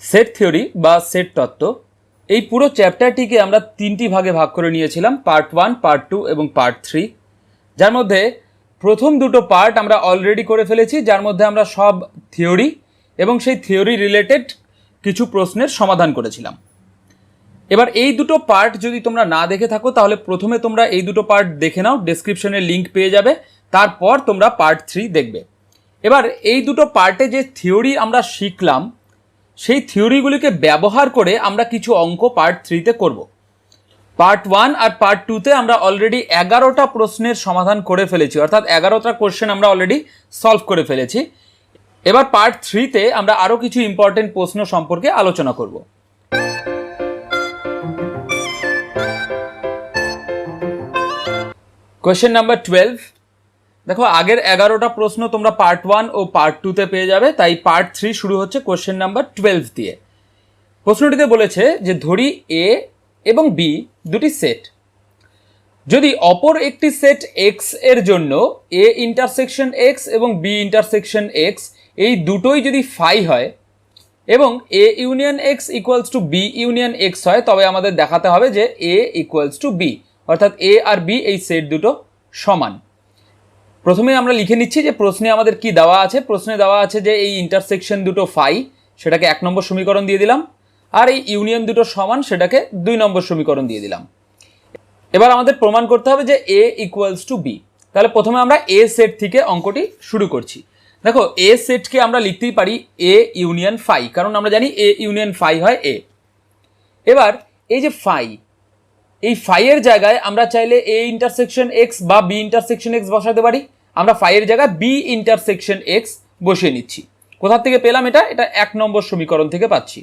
Set theory বা set তত্ত্ব এই পুরো চ্যাপ্টারটিকে আমরা তিনটি ভাগে ভাগ করে নিয়েছিলাম, পার্ট 1, পার্ট 2 এবং পার্ট 3, যার মধ্যে প্রথম দুটো পার্ট আমরা অলরেডি করে ফেলেছি, যার মধ্যে আমরা সব থিওরি এবং সেই থিওরি রিলেটেড কিছু প্রশ্নের সমাধান করেছিলাম। এবার এই দুটো পার্ট যদি তোমরা না দেখে থাকো তাহলে প্রথমে তোমরা এই দুটো পার্ট দেখে নাও, ডেসক্রিপশনে লিঙ্ক পেয়ে যাবে, তারপর তোমরা পার্ট 3 দেখবে। এবার এই দুটো পার্টে যে থিওরি আমরা শিখলাম সেই থিওরিগুলিকে ব্যবহার করে আমরা কিছু অঙ্ক পার্ট 3তে করব। পার্ট 1 আর পার্ট 2তে আমরা অলরেডি 11টা প্রশ্নের সমাধান করে ফেলেছি, অর্থাৎ 11টা কোশ্চেন আমরা অলরেডি সলভ করে ফেলেছি। এবার পার্ট 3তে আমরা আরও কিছু ইম্পর্টেন্ট প্রশ্ন সম্পর্কে আলোচনা করব। কোয়েশ্চেন নাম্বার 12, দেখো আগের 11টা প্রশ্ন তোমরা পার্ট 1 ও পার্ট 2তে পেয়ে যাবে, তাই পার্ট 3 শুরু হচ্ছে কোয়েশ্চেন নাম্বার 12 দিয়ে। প্রশ্নটিতে বলেছে যে ধরি এ এবং বি দুটি সেট, যদি অপর একটি সেট এক্স এর জন্য এ ইন্টারসেকশন এক্স এবং বি ইন্টারসেকশন এক্স এই দুটোই যদি ফাই হয় এবং A union X equals to B union X হয়, তবে আমাদের দেখাতে হবে যে এ ইকুয়ালস টু বি, অর্থাৎ এ আর বি এই সেট দুটো সমান। প্রথমে আমরা লিখে নিচ্ছি যে প্রশ্নে আমাদের কি দেওয়া আছে। প্রশ্নে দেওয়া আছে যে এই ইন্টারসেকশন দুটো ফাই, সেটাকে 1 নম্বর সমীকরণ দিয়ে দিলাম, আর এই ইউনিয়ন দুটো সমান, সেটাকে 2 নম্বর সমীকরণ দিয়ে দিলাম। এবার আমাদের প্রমাণ করতে হবে যে এ ইকুয়ালস টু বি। তাহলে প্রথমে আমরা এ সেট থেকে অঙ্কটি শুরু করছি। দেখো এ সেটকে আমরা লিখতেই পারি এ ইউনিয়ন ফাই, কারণ আমরা জানি এ ইউনিয়ন ফাই হয় এ। এবার এই যে ফাই, এই ফাইয়ের জায়গায় আমরা চাইলে এ ইন্টারসেকশন এক্স বা বি ইন্টারসেকশন এক্স বসাতে পারি। আমরা ফাইয়ের জায়গায় বি ইন্টারসেকশন এক্স বসিয়ে নিচ্ছি। কোথা থেকে পেলাম এটা? এটা 1 নম্বর সমীকরণ থেকে পাচ্ছি।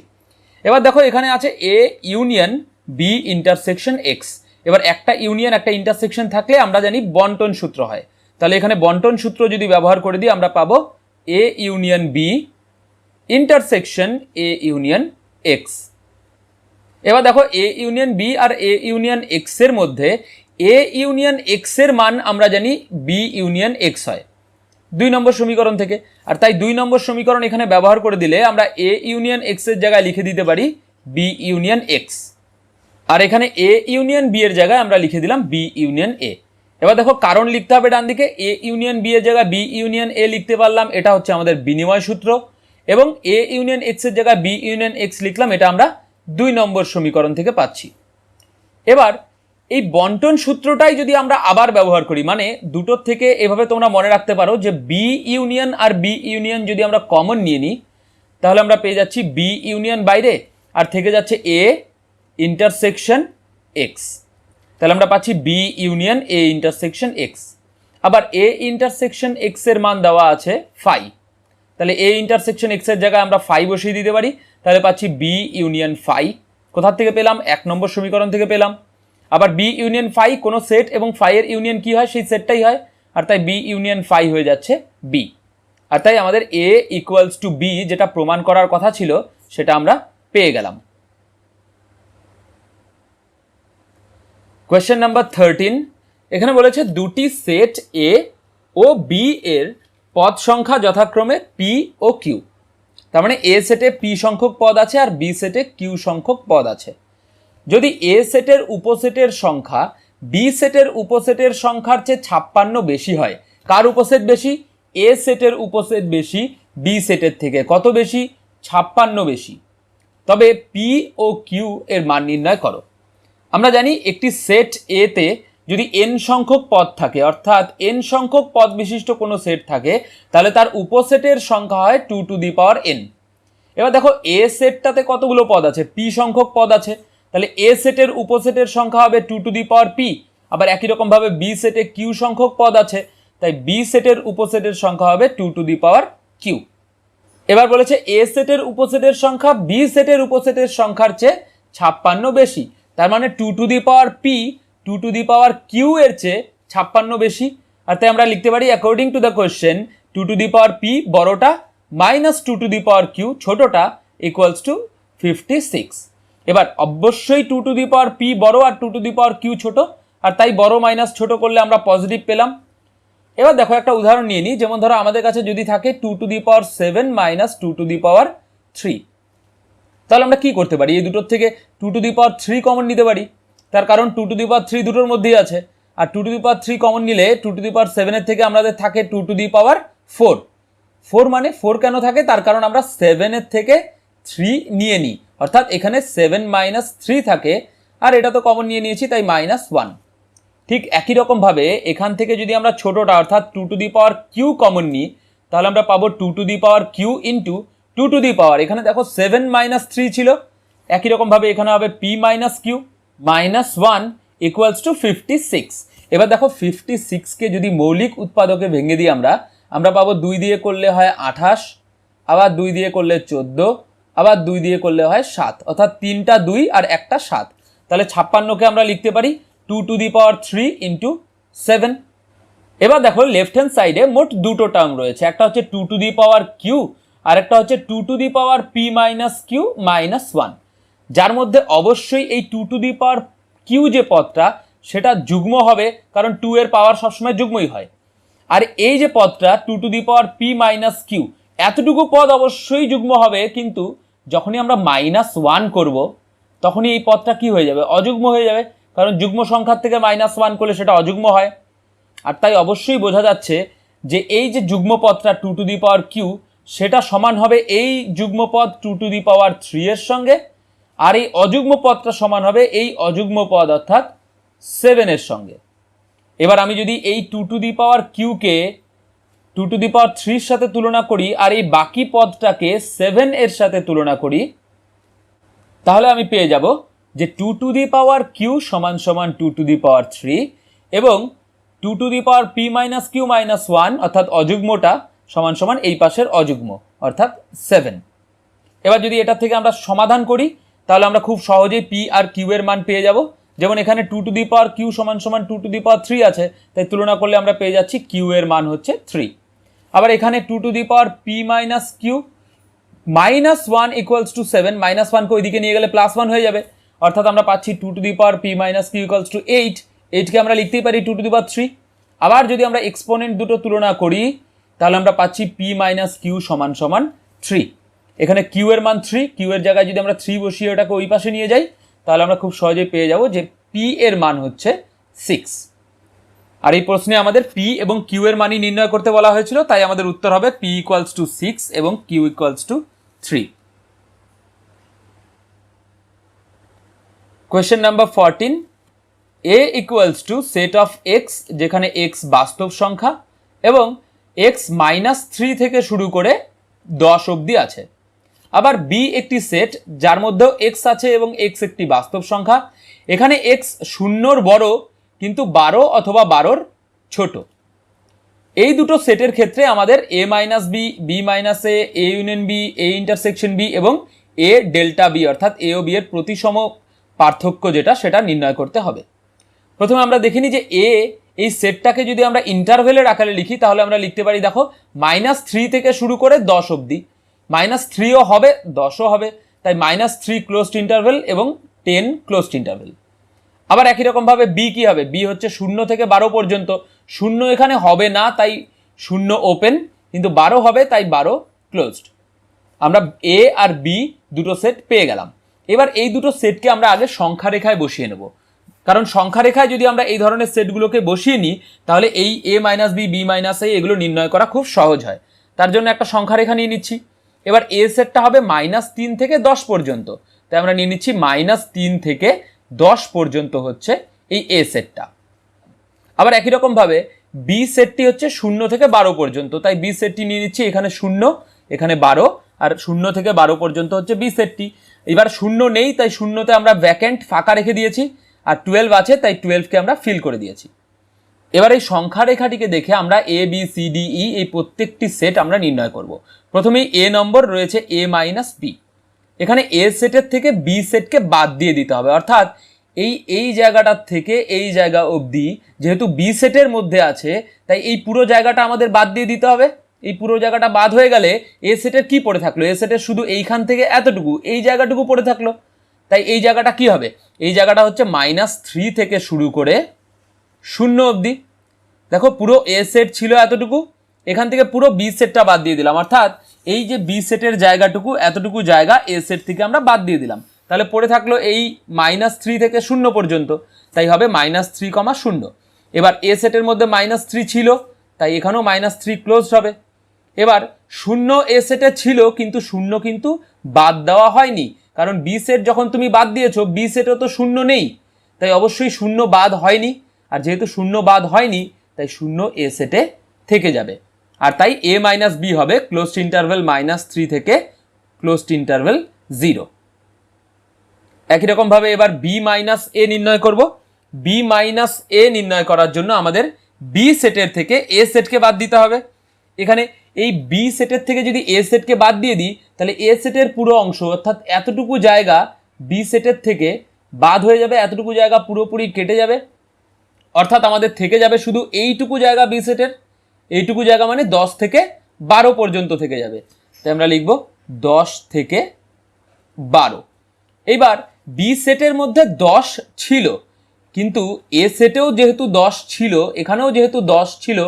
এবার দেখো এখানে আছে A union B intersection X. এবার একটা ইউনিয়ন একটা ইন্টারসেকশন থাকলে আমরা জানি বন্টন সূত্র হয়, তাহলে এখানে বন্টন সূত্র যদি ব্যবহার করে দিই আমরা পাবো A union B intersection A union X. এবার দেখো এ ইউনিয়ন বি আর এ ইউনিয়ন এক্স এর মধ্যে এ ইউনিয়ন এক্স এর মান আমরা জানি বি ইউনিয়ন এক্স হয় 2 নম্বর সমীকরণ থেকে, আর তাই 2 নম্বর সমীকরণ এখানে ব্যবহার করে দিলে আমরা এ ইউনিয়ন এক্স এর জায়গায় লিখে দিতে পারি বি ইউনিয়ন এক্স, আর এখানে এ ইউনিয়ন বি এর জায়গায় আমরা লিখে দিলাম বি ইউনিয়ন এ। এবার দেখো কারণ লিখতে হবে ডান দিকে, এ ইউনিয়ন বি এর জায়গায় বি ইউনিয়ন এ লিখতে পারলাম, এটা হচ্ছে আমাদের বিনিময় সূত্র, এবং এ ইউনিয়ন এক্স এর জায়গায় বি ইউনিয়ন এক্স লিখলাম, এটা আমরা 2 নম্বর সমীকরণ থেকে পাচ্ছি। এবার এই বন্টন সূত্রটাই যদি আমরা আবার ব্যবহার করি, মানে দুটোর থেকে এভাবে তোমরা মনে রাখতে পারো যে বি ইউনিয়ন আর বি ইউনিয়ন যদি আমরা কমন নিয়ে নিই তাহলে আমরা পেয়ে যাচ্ছি বি ইউনিয়ন বাইরে আর থেকে যাচ্ছে এ ইন্টারসেকশন এক্স, তাহলে আমরা পাচ্ছি B union A intersection X. আবার এ ইন্টারসেকশন এক্স এর মান দেওয়া আছে ফাই, তাহলে এ ইন্টারসেকশন এক্স এর জায়গায় আমরা ফাই বসিয়ে দিতে পারি, তাহলে পাচ্ছি বি ইউনিয়ন ফাই। কোথা থেকে পেলাম? 1 নম্বর সমীকরণ থেকে পেলাম। আবার বি ইউনিয়ন ফাই, কোনো সেট এবং ফাইয়ের ইউনিয়ন কি হয়? সেই সেটটাই হয়, আর তাই বি ইউনিয়ন ফাই হয়ে যাচ্ছে বি, আর তাই আমাদের এ ইকুয়ালস টু বি যেটা প্রমাণ করার কথা ছিল সেটা আমরা পেয়ে গেলাম। কোয়েশ্চেন নাম্বার 13, এখানে বলেছে দুটি সেট এ ও বি এর পদ সংখ্যা যথাক্রমে পি ও কিউ। তার মানে এ সেটে পি সংখ্যক পদ আছে আর বি সেটে কিউ সংখ্যক পদ আছে। যদি এ সেটের উপসেটের সংখ্যা বি সেটের উপসেটের সংখ্যার চেয়ে 56 বেশি হয়, কার উপসেট বেশি? এ সেটের উপসেট বেশি বি সেটের থেকে। কত বেশি? 56 বেশি। তবে পি ও কিউ এর মান নির্ণয় করো। আমরা জানি একটি সেট এ তে যদি n সংখ্যক পদ থাকে, অর্থাৎ n সংখ্যক পদ বিশিষ্ট কোনো সেট থাকে, তাহলে তার উপসেটের সংখ্যা হয় 2 টু দি পাওয়ার n। এবার দেখো এ সেটটাতে কতগুলো পদ আছে? পি সংখ্যক পদ আছে, তাহলে এ সেটের উপসেটের সংখ্যা হবে 2 টু দি পাওয়ার পি। আবার একই রকমভাবে বি সেটে কিউ সংখ্যক পদ আছে, তাই বি সেটের উপসেটের সংখ্যা হবে 2 টু দি পাওয়ার কিউ। এবার বলেছে এ সেটের উপসেটের সংখ্যা বি সেটের উপসেটের সংখ্যার চেয়ে 56 বেশি, তার মানে 2 to the power P 2 to the power Q এর চেয়ে 56 বেশি, আর তাই আমরা লিখতে পারি according to the question 2 to the power P বড়টা minus 2 to the power Q ছোটটা ইকুয়ালস টু 56। এবার অবশ্যই 2 টু দি পাওয়ার পি বড় আর 2 টু দি পাওয়ার কিউ ছোট, আর তাই বড় মাইনাস ছোট করলে আমরা পজিটিভ পেলাম। এবার দেখো একটা উদাহরণ নিয়ে নিই, যেমন ধরো আমাদের কাছে যদি থাকে 2 to the power 7 minus 2 to the power 3, তাহলে আমরা কি করতে পারি, এই দুটোর থেকে 2^3 কমন নিতে পারি। তার কারণ 2^3 দুটোর মধ্যেই আছে, আর 2^3 কমন নিলে 2^7 এর থেকে আমাদের থাকে 2^4। 4 মানে 4 কেন থাকে, তার কারণ আমরা 7 এর থেকে 3 নিয়ে নিই, অর্থাৎ এখানে 7 - 3 থাকে, আর এটা তো কমন নিয়ে নিয়েছি, তাই -1। ঠিক একই রকমভাবে এখান থেকে যদি আমরা ছোটোটা অর্থাৎ 2^q কমন নিই, তাহলে আমরা পাবো 2^q ইন্টু 2^, এখানে দেখো 7 - 3 ছিল, একই রকমভাবে এখানে হবে p - q -1 = 56। এবার দেখো 56কে যদি মৌলিক উৎপাদকে ভেঙে দিই আমরা পাবো 2 দিয়ে করলে হয় 28, আবার 2 দিয়ে করলে 14, আবার 2 দিয়ে করলে হয় 7, অর্থাৎ 3টা 2 আর একটা 7। তাহলে 56কে আমরা লিখতে পারি 2^3 × 7। এবার দেখো লেফট হ্যান্ড সাইডে মোট দুটো টার্ম রয়েছে, একটা হচ্ছে 2^q আর একটা হচ্ছে 2^p - q -1, যার মধ্যে অবশ্যই এই 2^q যে পদটা সেটা যুগ্ম হবে, কারণ 2 এর পাওয়ার সবসময় যুগ্মই হয়। আর এই যে পদটা 2^p - q, এতটুকু পদ অবশ্যই যুগ্ম হবে, কিন্তু যখনই আমরা -1 করব তখনই এই পদটা কি হয়ে যাবে, অযুগ্ম হয়ে যাবে, কারণ যুগ্ম সংখ্যার থেকে -1 করলে সেটা অযুগ্ম হয়। আর তাই অবশ্যই বোঝা যাচ্ছে যে এই যে যুগ্ম পদটা 2^q সেটা সমান হবে এই যুগ্ম পদ 2^3 এর সঙ্গে, আর এই অযুগ্ম পদটা সমান হবে এই অযুগ্ম পদ অর্থাৎ 7 এর সঙ্গে। এবার আমি যদি এই 2^q কে 2^3 এর সাথে তুলনা করি আর এই বাকি পদটাকে 7 এর সাথে তুলনা করি, তাহলে আমি পেয়ে যাব যে 2^q = 2^3 এবং 2^p - q -1 অর্থাৎ অযুগ্মটা সমান এই পাশের অযুগ্ম অর্থাৎ 7। এবার যদি এটা থেকে আমরা সমাধান করি তাহলে আমরা খুব সহজেই p আর q এর মান পেয়ে যাব। যেমন এখানে 2^q = 2^3 আছে, তাই তুলনা করলে আমরা পেয়ে যাচ্ছি q এর মান হচ্ছে 3। আবার এখানে 2^p - q -1 = 7, -1 কে ওইদিকে নিয়ে গেলে +1 হয়ে যাবে, অর্থাৎ আমরা পাচ্ছি 2^p - q = 8। 8কে আমরা লিখতেই পারি 2^3। আবার যদি আমরা এক্সপোনেন্ট দুটো তুলনা করি তাহলে আমরা পাচ্ছি p - q = 3। এখানে q এর মান 3, q এর জায়গায় যদি আমরা 3 বসিয়ে ওটাকে ওই পাশে নিয়ে যাই তাহলে আমরা খুব সহজেই পেয়ে যাব যে p এর মান হচ্ছে 6। আর এই প্রশ্নে আমাদের p এবং q এর মানই নির্ণয় করতে বলা হয়েছিল, তাই আমাদের উত্তর হবে p = 6 এবং q = 3। Question number 14, a = set of x, যেখানে x বাস্তব সংখ্যা এবং x -3 থেকে শুরু করে 10 অবধি আছে। আবার b একটি সেট যার মধ্যেও x আছে এবং x একটি বাস্তব সংখ্যা, এখানে x 0-র বড় কিন্তু 12 অথবা 12-র ছোট। এই দুটো সেটের ক্ষেত্রে আমাদের a - b, b - a, a union b, a intersection b এবং a ডেল্টা b অর্থাৎ a ও b এর প্রতিসম পার্থক্য যেটা সেটা নির্ণয় করতে হবে। প্রথমে আমরা দেখিনি যে a এই সেটটাকে যদি আমরা ইন্টারভেলের আকারে লিখি তাহলে আমরা লিখতে পারি, দেখো -3 থেকে শুরু করে 10 অবধি, -3ও হবে 10ও হবে, তাই -3 ক্লোজড ইন্টারভেল এবং 10 ক্লোজড ইন্টারভেল। আবার একই রকমভাবে b কি হবে, b হচ্ছে 0 থেকে 12 পর্যন্ত, 0 এখানে হবে না তাই 0 ওপেন, কিন্তু 12 হবে তাই 12 ক্লোজড। আমরা a আর b দুটো সেট পেয়ে গেলাম। এবার এই দুটো সেটকে আমরা আগে সংখ্যা রেখায় বসিয়ে নেব, কারণ সংখ্যা রেখায় যদি আমরা এই ধরনের সেটগুলোকে বসিয়ে নিই তাহলে এই a - b, b - a এগুলো নির্ণয় করা খুব সহজ হয়। তার জন্য একটা সংখ্যা রেখা নিয়ে নিচ্ছি। এবার a সেটটা হবে -3 থেকে 10 পর্যন্ত, তাই আমরা নিয়ে নিচ্ছি -3 থেকে 10 পর্যন্ত হচ্ছে এই a সেটটা। আবার একই রকমভাবে b সেটটি হচ্ছে 0 থেকে 12 পর্যন্ত, তাই b সেটটি নিয়ে নিচ্ছি, এখানে 0 এখানে 12 আর 0 থেকে 12 পর্যন্ত হচ্ছে b সেটটি। এবার 0 নেই তাই 0তে আমরা ভ্যাকেন্ট ফাঁকা রেখে দিয়েছি, আর 12 আছে তাই 12কে আমরা ফিল করে দিয়েছি। এবার এই সংখ্যা রেখাটিকে দেখে আমরা a b c d e এই প্রত্যেকটি সেট আমরা নির্ণয় করব। প্রথমেই a নম্বর রয়েছে a - b, এখানে a সেটের থেকে b সেটকে বাদ দিয়ে দিতে হবে, অর্থাৎ এই জায়গাটার থেকে এই জায়গা অবধি যেহেতু b সেটের মধ্যে আছে তাই এই পুরো জায়গাটা আমাদের বাদ দিয়ে দিতে হবে। এই পুরো জায়গাটা বাদ হয়ে গেলে a সেটের কি পড়ে থাকলো, a সেটের শুধু এইখান থেকে এতটুকু এই জায়গাটুকু পড়ে থাকলো, তাই এই জায়গাটা কি হবে, এই জায়গাটা হচ্ছে -3 থেকে শুরু করে 0 অবধি। দেখো পুরো a সেট ছিল এতটুকু, এখান থেকে পুরো বি সেটটা বাদ দিয়ে দিলাম, অর্থাৎ এই যে বি সেটের জায়গাটুকু এতটুকু জায়গা এ সেট থেকে আমরা বাদ দিয়ে দিলাম। তাহলে পড়ে থাকলো এই -3 থেকে 0 পর্যন্ত, তাই হবে -3, 0। এবার এ সেটের মধ্যে -3 ছিল, তাই এখানেও -3 ক্লোজড হবে। এবার 0 এ সেটে ছিল, কিন্তু 0 কিন্তু বাদ দেওয়া হয়নি, কারণ বি সেট যখন তুমি বাদ দিয়েছো বি সেটও তো 0 নেই, তাই অবশ্যই 0 বাদ হয়নি। আর যেহেতু 0 বাদ হয়নি তাই 0 এ সেটে থেকে যাবে, আর তাই a মাইনাস বি হবে ক্লোজড ইন্টারভেল -3 থেকে ক্লোজড ইন্টারভেল 0। একই রকম ভাবে এবার বি মাইনাস এ নির্ণয় করব। বি মাইনাস এ নির্ণয় করার জন্য আমাদের বি সেটের থেকে এ সেটকে বাদ দিতে হবে। এখানে এই বি সেটের থেকে যদি এ সেটকে বাদ দিয়ে দিই, তাহলে এ সেটের পুরো অংশ অর্থাৎ এতটুকু জায়গা বি সেটের থেকে বাদ হয়ে যাবে, এতটুকু জায়গা পুরোপুরি কেটে যাবে, অর্থাৎ আমাদের থেকে যাবে শুধু এইটুকু জায়গা বি সেটের। এইটুকু জায়গা মানে 10 থেকে 12 পর্যন্ত থেকে যাবে, তাই আমরা লিখব 10 থেকে 12। এবার বি সেটের মধ্যে 10 ছিল, কিন্তু এ সেটেও যেহেতু 10 ছিল, এখানেও যেহেতু 10 ছিল,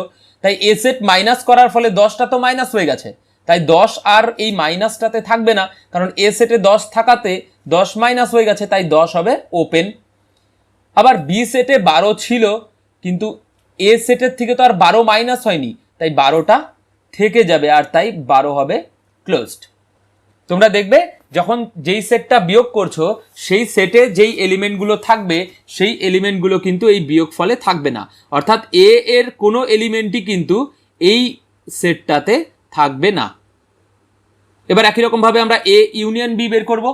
তাই এ সেট মাইনাস করার ফলে 10টা তো মাইনাস হয়ে গেছে, তাই 10 আর এই মাইনাসটাতে থাকবে না, কারণ এ সেটে 10 থাকাতে 10 মাইনাস হয়ে গেছে, তাই 10 হবে ওপেন। আবার বি সেটে 12 ছিল, কিন্তু এ সেটের থেকে তো আর 12 মাইনাস হয়নি, তাই 12টা থেকে যাবে, আর তাই 12 হবে ক্লোজড। তোমরা দেখবে যখন যেই সেটটা বিয়োগ করছো সেই সেটে যেই এলিমেন্টগুলো থাকবে সেই এলিমেন্টগুলো কিন্তু এই বিয়োগ ফলে থাকবে না, অর্থাৎ এ এর কোনো এলিমেন্টই কিন্তু এই সেটটাতে থাকবে না। এবার একই রকম ভাবে আমরা এ ইউনিয়ন বি বের করব।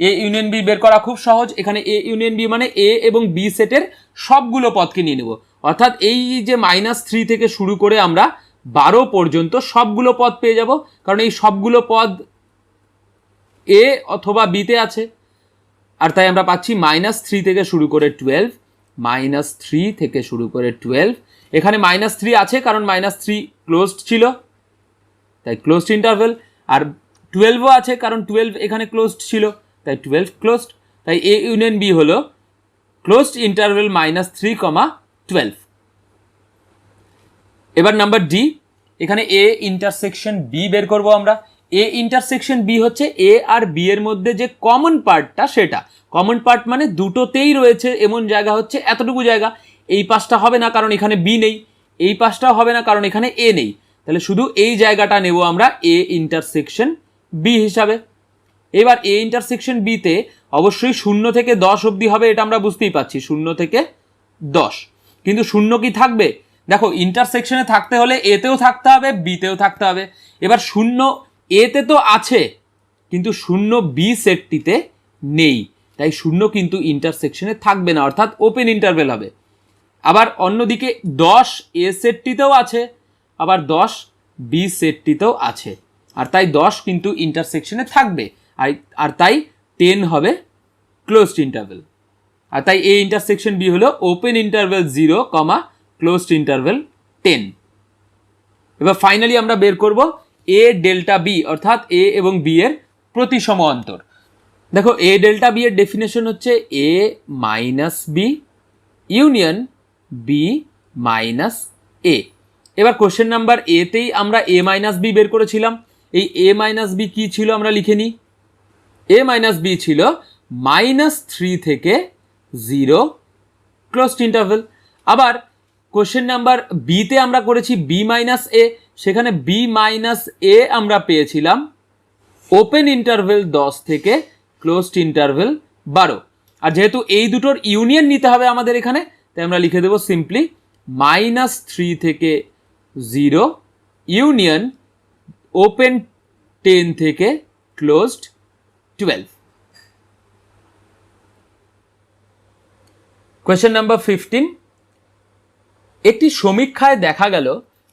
এ ইউনিয়ন বি বের করা খুব সহজ। এখানে এ ইউনিয়ন বি মানে এ এবং বি সেটের সবগুলো পদকে নিয়ে নেব, অর্থাৎ এই যে -3 থেকে শুরু করে আমরা 12 পর্যন্ত সবগুলো পদ পেয়ে যাব, কারণ এই সবগুলো পদ এ অথবা বিতে আছে, আর তাই আমরা পাচ্ছি -3 থেকে শুরু করে 12, -3 থেকে শুরু করে 12। এখানে -3 আছে কারণ -3 ক্লোজড ছিল, তাই ক্লোজড ইন্টারভেল, আর 12ও আছে কারণ 12 এখানে ক্লোজড ছিল, তাই 12 ক্লোজড। তাই এ ইউনিয়ন বি হলো ক্লোজড ইন্টারভেল -3, 12। এবার নাম্বার ডি, এখানে এ ইন্টারসেকশন বি বের করব আমরা। এ ইন্টারসেকশন বি হচ্ছে এ আর বি এর মধ্যে যে কমন পার্টটা, সেটা কমন পার্ট মানে দুটোতেই রয়েছে এমন জায়গা হচ্ছে এতটুকু জায়গা। এই পাশটা হবে না কারণ এখানে বি নেই, এই পাশটাও হবে না কারণ এখানে এ নেই, তাহলে শুধু এই জায়গাটা নেব আমরা এ ইন্টারসেকশন বি হিসাবে। এবার এ ইন্টারসেকশন বিতে অবশ্যই 0 থেকে 10 অবধি হবে, এটা আমরা বুঝতেই পাচ্ছি 0 থেকে 10, কিন্তু 0 কি থাকবে? দেখো ইন্টারসেকশনে থাকতে হলে এতেও থাকতে হবে বিতেও থাকতে হবে। এবার 0 এতে তো আছে কিন্তু 0 বি সেটটিতে নেই, তাই 0 কিন্তু ইন্টারসেকশনে থাকবে না, অর্থাৎ ওপেন ইন্টারভেল হবে। আবার অন্যদিকে 10 এ সেটটিতেও আছে, আবার 10 বি সেটটিতেও আছে, আর তাই 10 কিন্তু ইন্টারসেকশনে থাকবে, আর তাই 10 হবে ক্লোজড ইন্টারভেল, আর তাই এ ইন্টারসেকশন বি হলো ওপেন ইন্টারভেল 0, ক্লোজড ইন্টারভেল 10। এবার ফাইনালি আমরা বের করব এ ডেল্টা বি, অর্থাৎ এ এবং বি এর প্রতিসম অন্তর। দেখো এ ডেল্টা বি এর ডেফিনেশন হচ্ছে A minus B union B minus A. এবার কোশ্চেন নাম্বার এতেই আমরা এ মাইনাস বি বের করেছিলাম। এই এ মাইনাস বি কি ছিল আমরা লিখে নিই। এ মাইনাস বি ছিল -3 থেকে 0 ক্লোজড ইন্টারভেল। আবার কোশ্চেন নাম্বার বিতে আমরা করেছি বি মাইনাস এ, সেখানে বি মাইনাস এ আমরা পেয়েছিলাম ওপেন ইন্টারভেল 10 থেকে ক্লোজড ইন্টারভেল 12। আর যেহেতু এই দুটোর ইউনিয়ন নিতে হবে আমাদের এখানে, তাই আমরা লিখে দেবো সিম্পলি -3 থেকে 0 ইউনিয়ন ওপেন 10 থেকে ক্লোজড 12। কোয়েশ্চেন নাম্বার 15, একটি সমীক্ষায় দেখা গেল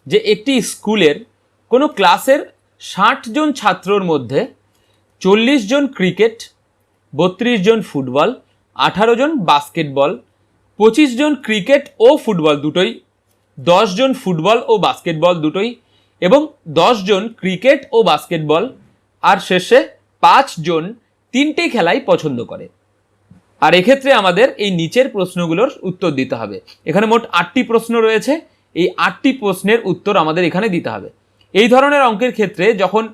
যে একটি স্কুলের কোনো ক্লাসের 60 জন ছাত্রর মধ্যে 40 জন ক্রিকেট, 32 জন ফুটবল, 18 জন বাস্কেটবল, 25 জন ক্রিকেট ও ফুটবল দুটোই, 10 জন ফুটবল ও বাস্কেটবল দুটোই, এবং 10 জন ক্রিকেট ও বাস্কেটবল, আর শেষে 5 জন 3টে খেলাই পছন্দ করে। আর এক্ষেত্রে আমাদের এই নিচের প্রশ্নগুলোর উত্তর দিতে হবে। এখানে মোট 8টি প্রশ্ন রয়েছে, এই 8টি প্রশ্নের উত্তর আমাদের এখানে দিতে হবে। এই ধরনের অঙ্কের ক্ষেত্রে যখন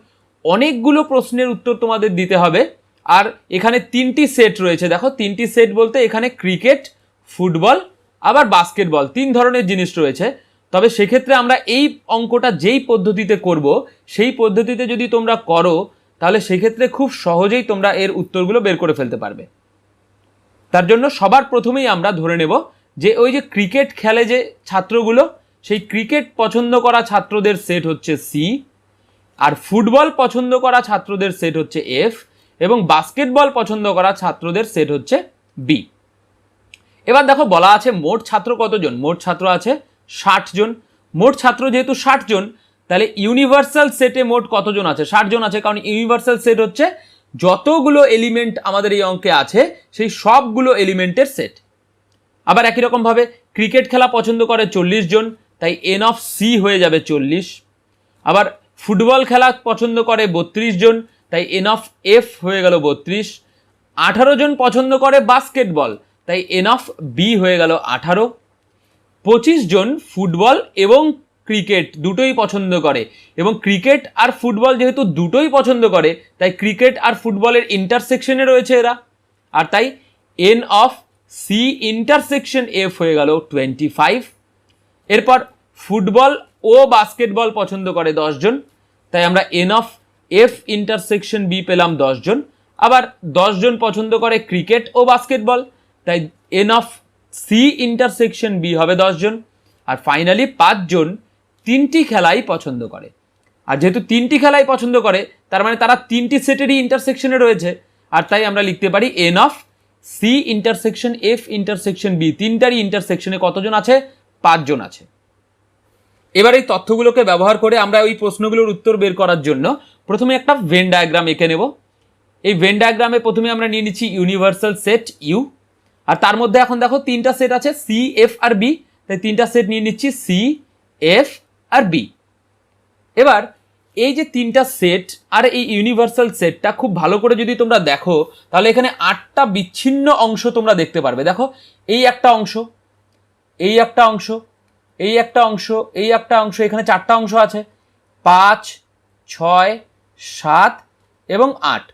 অনেকগুলো প্রশ্নের উত্তর তোমাদের দিতে হবে, আর এখানে 3টি সেট রয়েছে, দেখো 3টি সেট বলতে এখানে ক্রিকেট, ফুটবল আবার বাস্কেটবল 3 ধরনের জিনিস রয়েছে। তবে সেক্ষেত্রে আমরা এই অঙ্কটা যেই পদ্ধতিতে করব সেই পদ্ধতিতে যদি তোমরা করো তাহলে সেক্ষেত্রে খুব সহজেই তোমরা এর উত্তরগুলো বের করে ফেলতে পারবে। তার জন্য সবার প্রথমেই আমরা ধরে নেব যে ওই যে ক্রিকেট খেলে যে ছাত্রগুলো, সেই ক্রিকেট পছন্দ করা ছাত্রদের সেট হচ্ছে সি, আর ফুটবল পছন্দ করা ছাত্রদের সেট হচ্ছে এফ, এবং বাস্কেটবল পছন্দ করা ছাত্রদের সেট হচ্ছে বি। এবার দেখো বলা আছে মোট ছাত্র কতজন, মোট ছাত্র আছে 60 জন। মোট ছাত্র যেহেতু 60 জন, তাহলে ইউনিভার্সাল সেটে মোট কতজন আছে, 60 জন আছে, কারণ ইউনিভার্সাল সেট হচ্ছে যতগুলো এলিমেন্ট আমাদের এই অঙ্কে আছে সেই সবগুলো এলিমেন্টের সেট। আবার একই রকম ভাবে ক্রিকেট খেলা পছন্দ করে 40 জন, তাই এন অফ সি হয়ে যাবে 40। আবার ফুটবল খেলা পছন্দ করে 32 জন, তাই এন অফ এফ হয়ে গেল 32। 18 জন পছন্দ করে বাস্কেটবল, তাই এন অফ বি হয়ে গেল 18। 25 জন ফুটবল এবং ক্রিকেট দুটোই পছন্দ করে, এবং ক্রিকেট আর ফুটবল যেহেতু দুটোই পছন্দ করে তাই ক্রিকেট আর ফুটবলের ইন্টারসেকশনে রয়েছে এরা, আর তাই N of C intersection F হয়ে গেল 25। এরপর ফুটবল ও বাস্কেটবল পছন্দ করে 10 জন, তাই আমরা N of F intersection B পেলাম 10 জন। আবার 10 জন পছন্দ করে ক্রিকেট ও বাস্কেটবল, তাই N of C intersection B হবে 10 জন। আর ফাইনালি 5 জন 3টি খেলাই পছন্দ করে, আর যেহেতু 3টি খেলাই পছন্দ করে তার মানে তারা 3টি সেটেরই ইন্টারসেকশনে রয়েছে, আর তাই আমরা লিখতে পারি N of C intersection F intersection B, 3টারই ইন্টারসেকশনে কতজন আছে, 5 জন আছে। এবার এই তথ্যগুলোকে ব্যবহার করে আমরা ওই প্রশ্নগুলোর উত্তর বের করার জন্য প্রথমে একটা ভেন ডায়াগ্রাম এঁকে নেব। এই ভেন ডায়াগ্রামে প্রথমে আমরা নিয়ে নিচ্ছি ইউনিভার্সাল সেট ইউ, আর তার মধ্যে এখন দেখো 3টা সেট আছে সি এফ আর বি, তাই 3টা সেট নিয়ে নিচ্ছি সি এফ আর বি। এবার এই যে 3টা সেট আর এই ইউনিভার্সাল সেটটা খুব ভালো করে যদি তোমরা দেখো তাহলে এখানে 8টা বিচ্ছিন্ন অংশ তোমরা দেখতে পারবে। দেখো এই একটা অংশ, এই একটা অংশ, এই একটা অংশ, এই একটা অংশ, এখানে 4টা অংশ আছে, 5, 6, 7 এবং 8।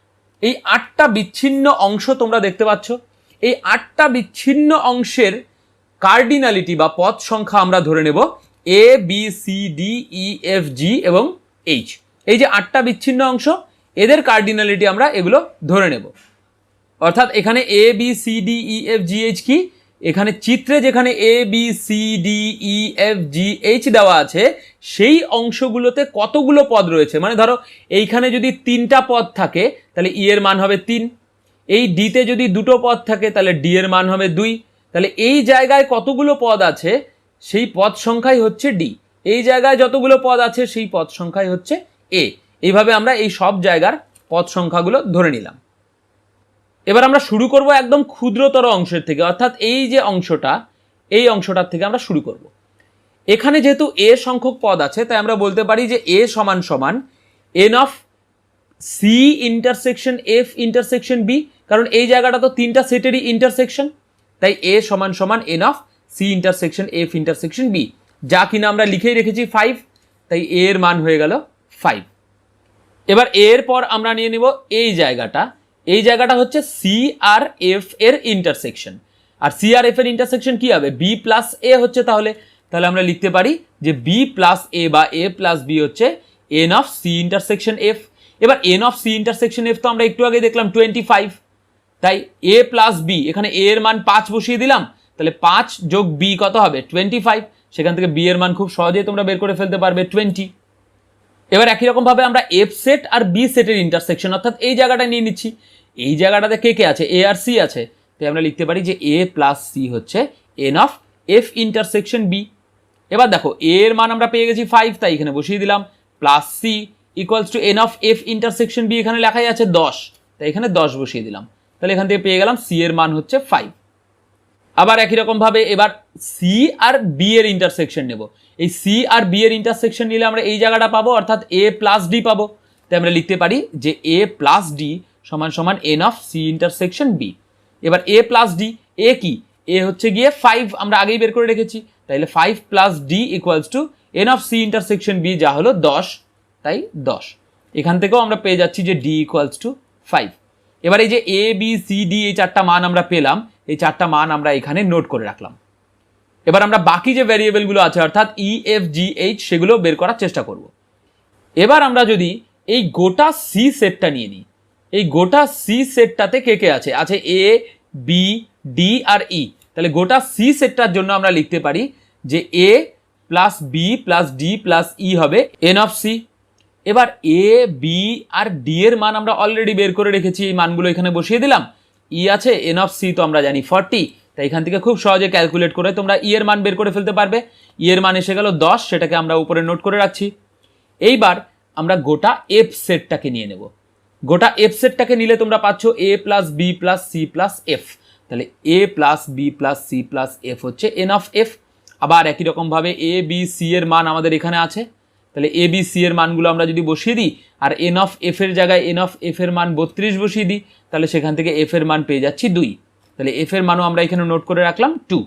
এই 8টা বিচ্ছিন্ন অংশ তোমরা দেখতে পাচ্ছ। এই 8টা বিচ্ছিন্ন অংশের কার্ডিনালিটি বা পদ সংখ্যা আমরা ধরে নেব A B C D E F G এবং এইচ। এই যে 8টা বিচ্ছিন্ন অংশ, এদের কার্ডিনালিটি আমরা এগুলো ধরে নেব। অর্থাৎ এখানে A B C D E F G H কি, এখানে চিত্রে যেখানে A B C D E F G H দেওয়া আছে সেই অংশগুলোতে কতগুলো পদ রয়েছে, মানে ধরো এইখানে যদি 3টা পদ থাকে তাহলে ই এর মান হবে 3, এই ডিতে যদি 2টো পদ থাকে তাহলে ডি এর মান হবে 2, তাহলে এই জায়গায় কতগুলো পদ আছে সেই পদ সংখ্যাই হচ্ছে ডি, এই জায়গায় যতগুলো পদ আছে সেই পদ সংখ্যাই হচ্ছে এ। এইভাবে আমরা এই সব জায়গার পদ সংখ্যাগুলো ধরে নিলাম। এবার আমরা শুরু করব একদম ক্ষুদ্রতর অংশের থেকে, অর্থাৎ এই যে অংশটা, এই অংশটার থেকে আমরা শুরু করব। এখানে যেহেতু এ সংখ্যক পদ আছে তাই আমরা বলতে পারি যে এ সমান সমান N of C intersection F intersection B, কারণ এই জায়গাটা তো 3টা সেটেরই ইন্টারসেকশন, তাই এ সমান সমান N of C intersection F intersection B, যা কিনা আমরা লিখেই রেখেছি 5, তাই এ এর মান হয়ে গেল 5। এবার এর পর আমরা নিয়ে নিব এই জায়গাটা, এই জায়গাটা হচ্ছে সি আর এফ এর ইন্টারসেকশন, আর সি আর এফ এর ইন্টারসেকশন কি হবে, বি প্লাস এ হচ্ছে, তাহলে আমরা লিখতে পারি যে বি প্লাস এ বা এ প্লাস বি হচ্ছে N of C intersection F. এবার N of C intersection F তো আমরা একটু আগে দেখলাম 25, তাই এ প্লাস বি, এখানে এ এর মান 5 বসিয়ে দিলাম, তাহলে 5 যোগ বি কত হবে 25, সেখান থেকে বি এর মান খুব সহজেই তোমরা বের করে ফেলতে পারবে 20। এবার একই রকম ভাবে আমরা এফ সেট আর বি সেটের ইন্টারসেকশন অর্থাৎ এই জায়গাটা নিয়ে নিচ্ছি, এই জায়গাটাতে কে কে আছে, এ আর সি আছে, তাই আমরা লিখতে পারি যে এ প্লাস সি হচ্ছে N of F intersection B. এবার দেখো এ এর মান আমরা পেয়ে গেছি 5, তাই এখানে বসিয়ে দিলাম, plus C equals to N of F intersection B, এখানে লেখাই আছে 10, তাই এখানে 10 বসিয়ে দিলাম, তাহলে এখান থেকে পেয়ে গেলাম সি এর মান হচ্ছে 5। আবার একই রকম ভাবে এবার সি আর বি এর ইন্টারসেকশন নেব, এই সি আর বি এর ইন্টারসেকশন নিলে আমরা এই জায়গাটা পাবো, অর্থাৎ এ প্লাস ডি পাবো, তাই আমরা লিখতে পারি যে এ প্লাস ডি সমান সমান N of C intersection B. এবার এ প্লাস ডি, এ কি, এ হচ্ছে গিয়ে 5, আমরা আগেই বের করে রেখেছি, তাহলে 5 plus D equals to N of C intersection B, যা হলো 10, তাই 10। এখান থেকেও আমরা পেয়ে যাচ্ছি যে ডি ইকুয়ালস টু 5। এবার এই যে এ বি সি ডি এই চারটা মান আমরা পেলাম, এই চারটা মান আমরা এখানে নোট করে রাখলাম। এবার আমরা বাকি যে ভ্যারিয়েবলগুলো আছে অর্থাৎ ই এফ জি এইচ সেগুলো বের করার চেষ্টা করব। এবার আমরা যদি এই গোটা সি সেটটা নিয়ে নিই, এই গোটা সি সেটটাতে কে কে আছে, আছে এ বি ডি আর ই। তাহলে গোটা সি সেটটার জন্য আমরা লিখতে পারি যে A plus B plus D plus E হবে এন অফ সি। এবার এ বি আর ডি এর মান আমরা অলরেডি বের করে রেখেছি, এই মানগুলো এখানে বসিয়ে দিলাম। ই আছে, এন অফ সি তো আমরা জানি 40, তাই এখান থেকে খুব সহজে ক্যালকুলেট করে তোমরা ই এর মান বের করে ফেলতে পারবে। ই এর মান এসে গেল 10, সেটাকে আমরা উপরে নোট করে রাখছি। এইবার আমরা গোটা এফ সেটটাকে নিয়ে নেব। গোটা এফ সেটটাকে নিলে তোমরা পাচ্ছ A plus B plus C plus F. তাহলে A plus B plus C plus F হচ্ছে এন অফ এফ। আবার একই রকমভাবে এ বি সি এর মান আমাদের এখানে আছে, তাহলে এ বি সি এর মানগুলো আমরা যদি বসিয়ে দিই আর এন অফ এফ এর জায়গায় এন অফ এফ এর মান 32 বসিয়ে দিই, তাহলে সেখান থেকে এফ এর মান পেয়ে যাচ্ছি 2। তাহলে এফ এর মানও আমরা এখানে নোট করে রাখলাম 2।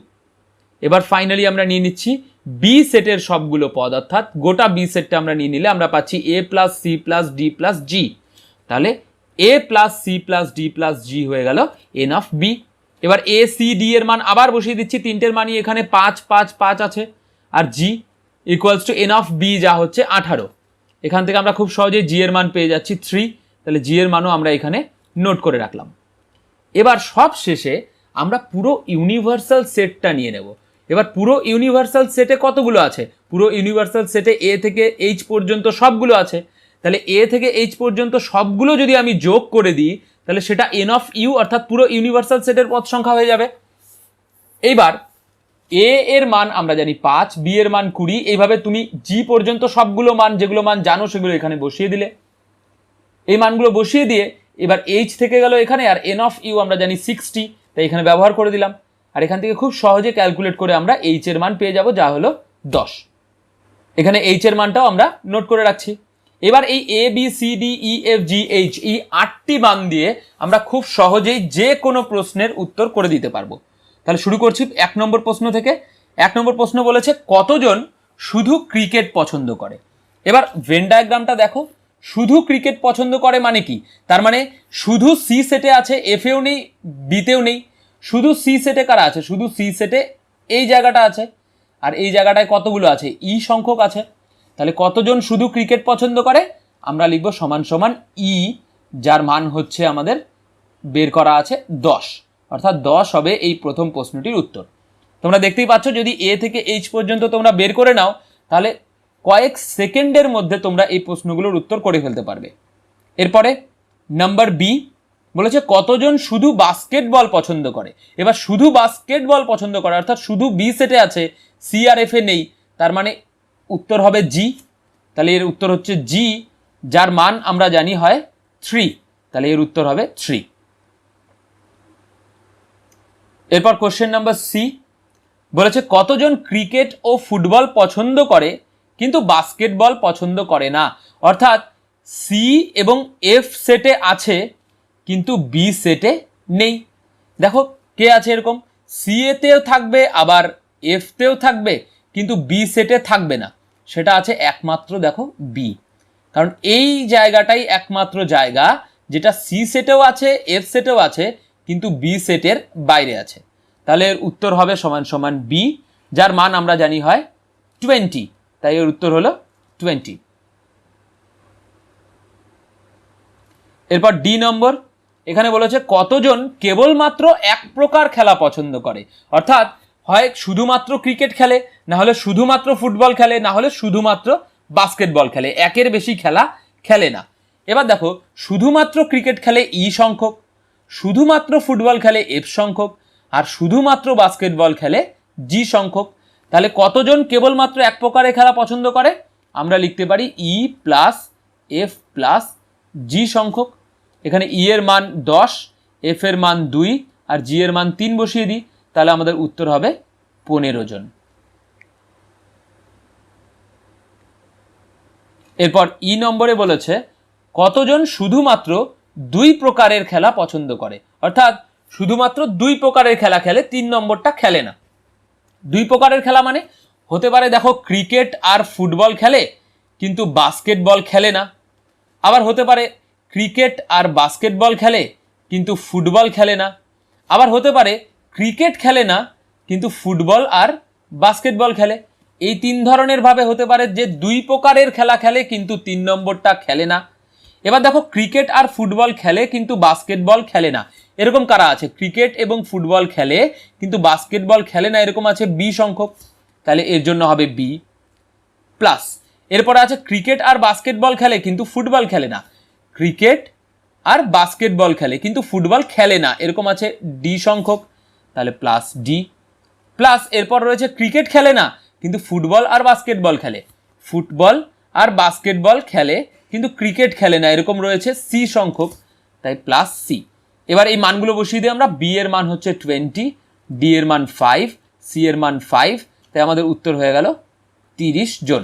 এবার ফাইনালি আমরা নিয়ে নিচ্ছি বি সেটের সবগুলো পদ, অর্থাৎ গোটা বি সেটটা আমরা নিয়ে নিলে আমরা পাচ্ছি A plus C plus D plus G. তাহলে A plus C plus D plus G হয়ে গেল এন অফ বি। এবার এ সি ডি এর মান আবার বসিয়ে দিচ্ছি, তিনটের মানই এখানে 5 5 5 আছে, আর G equals to N of B যা হচ্ছে 18। এখান থেকে আমরা খুব সহজেই জি এর মান পেয়ে যাচ্ছি 3, তাহলে জি এর মানও আমরা এখানে নোট করে রাখলাম। এবার সব শেষে আমরা পুরো ইউনিভার্সাল সেটটা নিয়ে নেব। এবার পুরো ইউনিভার্সাল সেটে কতগুলো আছে, পুরো ইউনিভার্সাল সেটে এ থেকে এইচ পর্যন্ত সবগুলো আছে। তাহলে এ থেকে এইচ পর্যন্ত সবগুলো যদি আমি যোগ করে দিই তাহলে সেটা এন অফ ইউ অর্থাৎ পুরো ইউনিভার্সাল সেটের পদ সংখ্যা হয়ে যাবে। এইবার এ এর মান আমরা জানি 5, বি এর মান 20, এইভাবে তুমি জি পর্যন্ত সবগুলো মান যেগুলো মান জানো সেগুলো এখানে বসিয়ে দিলে। এই মানগুলো বসিয়ে দিয়ে এবার এইচ থেকে গেল এখানে, আর এন অফ ইউ আমরা জানি 60, তাই এখানে ব্যবহার করে দিলাম। আর এখান থেকে খুব সহজে ক্যালকুলেট করে আমরা এইচ এর মান পেয়ে যাব, যা হলো 10। এখানে এইচ এর মানটাও আমরা নোট করে রাখছি। এবার এই A B C D E F G H এই 8টি মান দিয়ে আমরা খুব সহজেই যে কোনো প্রশ্নের উত্তর করে দিতে পারবো। তাহলে শুরু করছি 1 নম্বর প্রশ্ন থেকে। 1 নম্বর প্রশ্ন বলেছে কতজন শুধু ক্রিকেট পছন্দ করে। এবার ভেন ডায়াগ্রামটা দেখো, শুধু ক্রিকেট পছন্দ করে মানে কি, তার মানে শুধু সি সেটে আছে, এফেও নেই বিতেও নেই, শুধু সি সেটে কারা আছে, শুধু সি সেটে এই জায়গাটা আছে, আর এই জায়গাটায় কতগুলো আছে, ই সংখ্যক আছে। তাহলে কতজন শুধু ক্রিকেট পছন্দ করে আমরা লিখব সমান সমান ই, যার মান হচ্ছে আমাদের বের করা আছে 10, অর্থাৎ 10 হবে এই প্রথম প্রশ্নটির উত্তর। তোমরা দেখতেই পাচ্ছ যদি এ থেকে এইচ পর্যন্ত তোমরা বের করে নাও তাহলে কয়েক সেকেন্ডের মধ্যে তোমরা এই প্রশ্নগুলোর উত্তর করে ফেলতে পারবে। এরপরে নাম্বার বি বলেছে কতজন শুধু বাস্কেটবল পছন্দ করে। এবার শুধু বাস্কেটবল পছন্দ করে অর্থাৎ শুধু বি সেটে আছে, সি আর এফ এ নেই, তার মানে উত্তর হবে জি। তাহলে এর উত্তর হচ্ছে জি, যার মান আমরা জানি হয় 3, তাহলে এর উত্তর হবে 3। এরপর কোশ্চেন নাম্বার সি বলেছে কতজন ক্রিকেট ও ফুটবল পছন্দ করে কিন্তু বাস্কেটবল পছন্দ করে না। অর্থাৎ সি এবং এফ সেটে আছে কিন্তু বি সেটে নেই। দেখো কে আছে এরকম, সি এতেও থাকবে আবার এফ তেও থাকবে কিন্তু বি সেটে থাকবে না, সেটা আছে একমাত্র দেখো বি। কারণ এই জায়গাটাই একমাত্র জায়গা যেটা সি সেটেও আছে এফ সেটেও আছে কিন্তু বি সেটের বাইরে আছে। তাহলে এর উত্তর হবে সমান সমান বি, যার মান আমরা জানি হয় 20, তাই এর উত্তর হলো 20। এরপর ডি নম্বর, এখানে বলেছে কতজন কেবলমাত্র এক প্রকার খেলা পছন্দ করে। অর্থাৎ হয় শুধুমাত্র ক্রিকেট খেলে, না হলে শুধুমাত্র ফুটবল খেলে, না হলে শুধুমাত্র বাস্কেটবল খেলে, একের বেশি খেলা খেলে না। এবার দেখো শুধুমাত্র ক্রিকেট খেলে ই সংখ্যক, শুধুমাত্র ফুটবল খেলে এফ সংখ্যক, আর শুধুমাত্র বাস্কেটবল খেলে জি সংখ্যক। তাহলে কতজন কেবলমাত্র এক প্রকারের খেলা পছন্দ করে আমরা লিখতে পারি ই প্লাস এফ প্লাস জি সংখ্যক। এখানে ই এর মান 10, এফ এর মান 2 আর জি এর মান 3 বসিয়ে দিই, তাহলে আমাদের উত্তর হবে 15 জন। এরপর ই নম্বরে বলেছে কতজন শুধুমাত্র 2 প্রকারের খেলা পছন্দ করে। অর্থাৎ শুধুমাত্র 2 প্রকারের খেলা খেলে, 3 নম্বরটা খেলে না। 2 প্রকারের খেলা মানে হতে পারে দেখো ক্রিকেট আর ফুটবল খেলে কিন্তু বাস্কেটবল খেলে না। আবার হতে পারে ক্রিকেট আর বাস্কেটবল খেলে কিন্তু ফুটবল খেলে না। আবার হতে পারে ক্রিকেট খেলে না কিন্তু ফুটবল আর বাস্কেটবল খেলে। এই তিন ধরনের ভাবে হতে পারে যে দুই প্রকারের খেলা খেলে কিন্তু 3 নম্বরটা খেলে না। এবার দেখো ক্রিকেট আর ফুটবল খেলে কিন্তু বাস্কেটবল খেলে না, এরকম কারা আছে? ক্রিকেট এবং ফুটবল খেলে কিন্তু বাস্কেটবল খেলে না, এরকম আছে বি সংখ্যক। তাহলে এর জন্য হবে বি প্লাস। এরপরে আছে ক্রিকেট আর বাস্কেটবল খেলে কিন্তু ফুটবল খেলে না, ক্রিকেট আর বাস্কেটবল খেলে কিন্তু ফুটবল খেলে না, এরকম আছে ডি সংখ্যক। তাহলে প্লাস ডি প্লাস এরপর রয়েছে ক্রিকেট খেলে না কিন্তু ফুটবল আর বাস্কেটবল খেলে, ফুটবল আর বাস্কেটবল খেলে কিন্তু ক্রিকেট খেলে না, এরকম রয়েছে সি সংখ্যক। তাই প্লাস সি। এবার এই মানগুলো বসিয়ে দিয়ে আমরা বি এর মান হচ্ছে 20, ডি এর মান 5, সি এর মান 5, তাই আমাদের উত্তর হয়ে গেল 30 জন।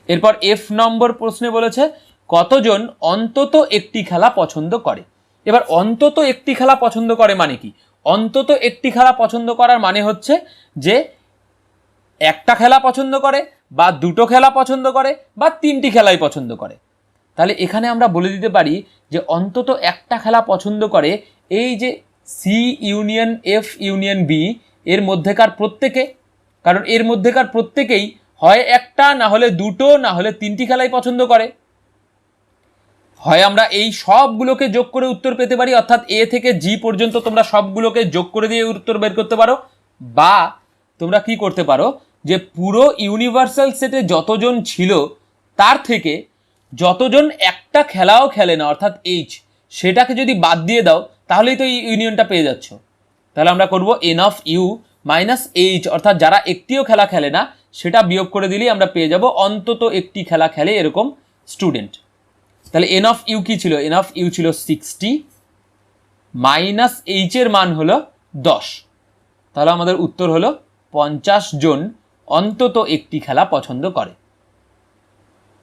এরপর এফ নম্বর প্রশ্নে বলেছে কতজন অন্তত একটি খেলা পছন্দ করে। এবার অন্তত একটি খেলা পছন্দ করে মানে কি? অন্তত একটি খেলা পছন্দ করার মানে হচ্ছে যে একটা খেলা পছন্দ করে বা দুটো খেলা পছন্দ করে বা 3টি খেলাই পছন্দ করে। তাহলে এখানে আমরা বলে দিতে পারি যে অন্তত একটা খেলা পছন্দ করে এই যে C union F union B এর মধ্যেকার প্রত্যেকে, কারণ এর মধ্যেকার প্রত্যেকেই হয় একটা, না হলে দুটো, না হলে 3টি খেলাই পছন্দ করে। হয় আমরা এই সবগুলোকে যোগ করে উত্তর পেতে পারি, অর্থাৎ এ থেকে জি পর্যন্ত তোমরা সবগুলোকে যোগ করে দিয়ে উত্তর বের করতে পারো, বা তোমরা কি করতে পারো যে পুরো ইউনিভার্সাল সেটে যতজন ছিল তার থেকে যতজন একটা খেলাও খেলে না অর্থাৎ এইচ, সেটাকে যদি বাদ দিয়ে দাও তাহলেই তো এই ইউনিয়নটা পেয়ে যাচ্ছ। তাহলে আমরা করব N of U minus H, অর্থাৎ যারা একটিও খেলা খেলে না সেটা বিয়োগ করে দিলেই আমরা পেয়ে যাব অন্তত একটি খেলা খেলে এরকম স্টুডেন্ট। তাহলে এন অফ ইউ কি ছিল? এন অফ ইউ ছিল 60 মাইনাস এইচ এর মান হলো 10, তাহলে আমাদের উত্তর হলো 50 জন অন্তত একটি খেলা পছন্দ করে।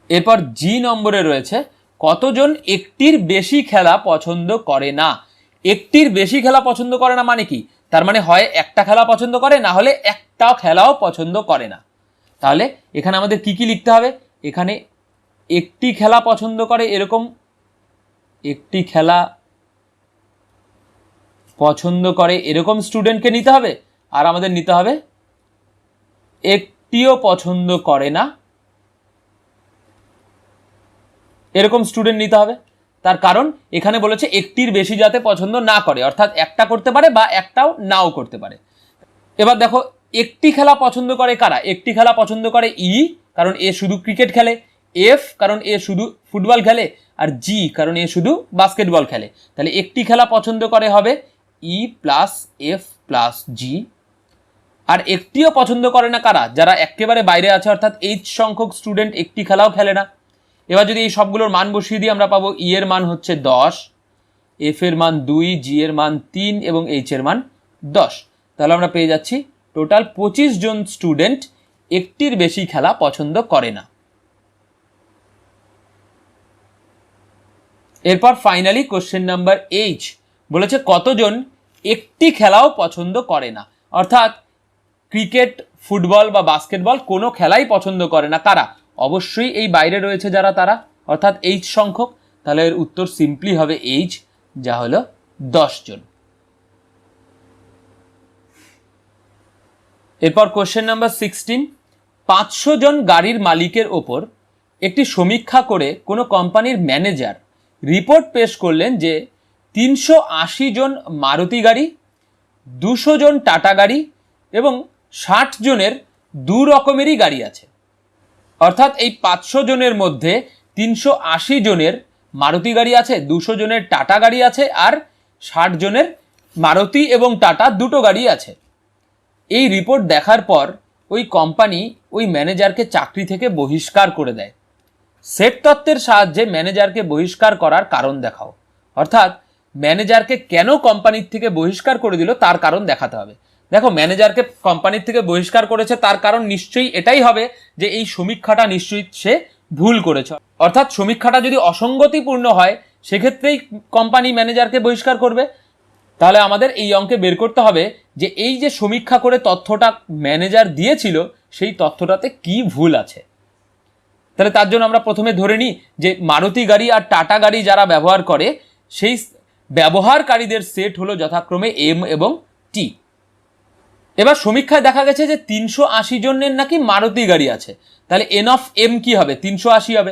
এরপর জি নম্বরে রয়েছে কতজন একটির বেশি খেলা পছন্দ করে না। একটির বেশি খেলা পছন্দ করে না মানে কি? তার মানে হয় একটা খেলা পছন্দ করে, না হলে একটা খেলাও পছন্দ করে না। তাহলে এখানে আমাদের কি কি লিখতে হবে? এখানে একটি খেলা পছন্দ করে এরকম একটি খেলা পছন্দ করে এরকম স্টুডেন্টকে নিতে হবে, আর আমাদের নিতে হবে একটিও পছন্দ করে না এরকম স্টুডেন্ট নিতে হবে। তার কারণ এখানে বলেছে একটির বেশি যাতে পছন্দ না করে, অর্থাৎ একটা করতে পারে বা একটাও নাও করতে পারে। এবার দেখো একটি খেলা পছন্দ করে কারা? একটি খেলা পছন্দ করে ই, কারণ এ শুধু ক্রিকেট খেলে, এফ কারণ এ শুধু ফুটবল খেলে, আর জি কারণ এ শুধু বাস্কেটবল খেলে। তাহলে একটি খেলা পছন্দ করে হবে ই প্লাস এফ প্লাস জি। আর একটিও পছন্দ করে না কারা? যারা একেবারে বাইরে আছে, অর্থাৎ এইচ সংখ্যক স্টুডেন্ট একটি খেলাও খেলে না। এবার যদি এই সবগুলোর মান বসিয়ে দিই আমরা পাবো ই এর মান হচ্ছে 10, এফ এর মান 2, জি এর মান 3 এবং এইচ এর মান 10। তাহলে আমরা পেয়ে যাচ্ছি টোটাল 25 জন স্টুডেন্ট একটির বেশি খেলা পছন্দ করে না। এরপর ফাইনালি কোশ্চেন নাম্বার এইচ বলেছে কতজন একটি খেলাও পছন্দ করে না, অর্থাৎ ক্রিকেট, ফুটবল বা বাস্কেটবল কোনো খেলাই পছন্দ করে না কারা? অবশ্যই এই বাইরে রয়েছে যারা, তারা, অর্থাৎ এইচ সংখ্যক। তাহলে এর উত্তর সিম্পলি হবে এইচ, যা হলো 10 জন। এরপর কোশ্চেন নাম্বার 16, 500 জন গাড়ির মালিকের ওপর একটি সমীক্ষা করে কোনো কোম্পানির ম্যানেজার রিপোর্ট পেশ করলেন যে 380 জন মারুতি গাড়ি, 200 জন টাটা গাড়ি এবং 60 জনের দু রকমেরই গাড়ি আছে। অর্থাৎ এই 500 জনের মধ্যে 380 জনের মারুতি গাড়ি আছে, 200 জনের টাটা গাড়ি আছে, আর 60 জনের মারুতি এবং টাটা দুটো গাড়ি আছে। এই রিপোর্ট দেখার পর ওই কোম্পানি ওই ম্যানেজারকে চাকরি থেকে বহিষ্কার করে দেয়। সেট তত্ত্বের সাহায্যে ম্যানেজারকে বহিষ্কার করার কারণ দেখাও। অর্থাৎ ম্যানেজারকে কেন কোম্পানির থেকে বহিষ্কার করে দিল তার কারণ দেখাতে হবে। দেখো ম্যানেজারকে কোম্পানির থেকে বহিষ্কার করেছে তার কারণ নিশ্চয়ই এটাই হবে যে এই সমীক্ষাটা নিশ্চয়ই সে ভুল করেছে, অর্থাৎ সমীক্ষাটা যদি অসঙ্গতিপূর্ণ হয় সেক্ষেত্রেই কোম্পানি ম্যানেজারকে বহিষ্কার করবে। তাহলে আমাদের এই অঙ্কে বের করতে হবে যে এই যে সমীক্ষা করে তথ্যটা ম্যানেজার দিয়েছিল সেই তথ্যটাতে কি ভুল আছে। তাহলে তার জন্য আমরা প্রথমে ধরে নিই যে মারুতি গাড়ি আর টাটা গাড়ি যারা ব্যবহার করে সেই ব্যবহারকারীদের সেট হলো যথাক্রমে এম এবং টি। এবার সমীক্ষায় দেখা গেছে যে 380 জনের নাকি মারুতি গাড়ি আছে, তাহলে এন অফ এম কি হবে 380 হবে।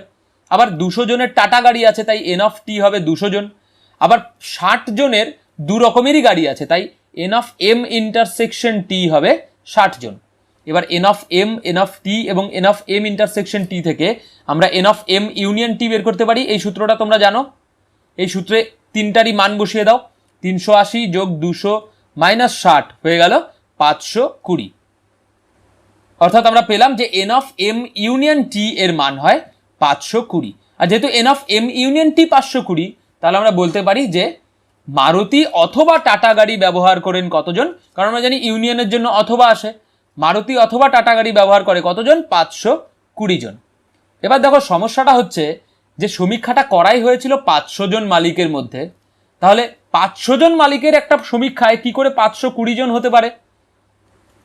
আবার 200 জনের টাটা গাড়ি আছে, তাই এন অফ টি হবে 200 জন। আবার 60 জনের দু রকমেরই গাড়ি আছে, তাই N of M intersection T হবে 60 জন। এবার N of M, N of T এবং N of M intersection T থেকে আমরা N of M union T বের করতে পারি। এই সূত্রটা তোমরা জানো, এই সূত্রে তিনটারই মান বসিয়ে দাও, 380 যোগ 200 মাইনাস 60 হয়ে গেল 520। অর্থাৎ আমরা পেলাম যে n of M union T এর মান হয় 520। আর যেহেতু n of M union T 520, তাহলে আমরা বলতে পারি যে মারুতি অথবা টাটা গাড়ি ব্যবহার করেন কতজন, কারণ আমরা জানি ইউনিয়নের জন্য অথবা আসে, মারুতি অথবা টাটা গাড়ি ব্যবহার করে কতজন 520 জন। এবার দেখো সমস্যাটা হচ্ছে যে সমীক্ষাটা করাই হয়েছিল 500 জন মালিকের মধ্যে, তাহলে 500 জন মালিকের একটা সমীক্ষায় কি করে 520 জন হতে পারে?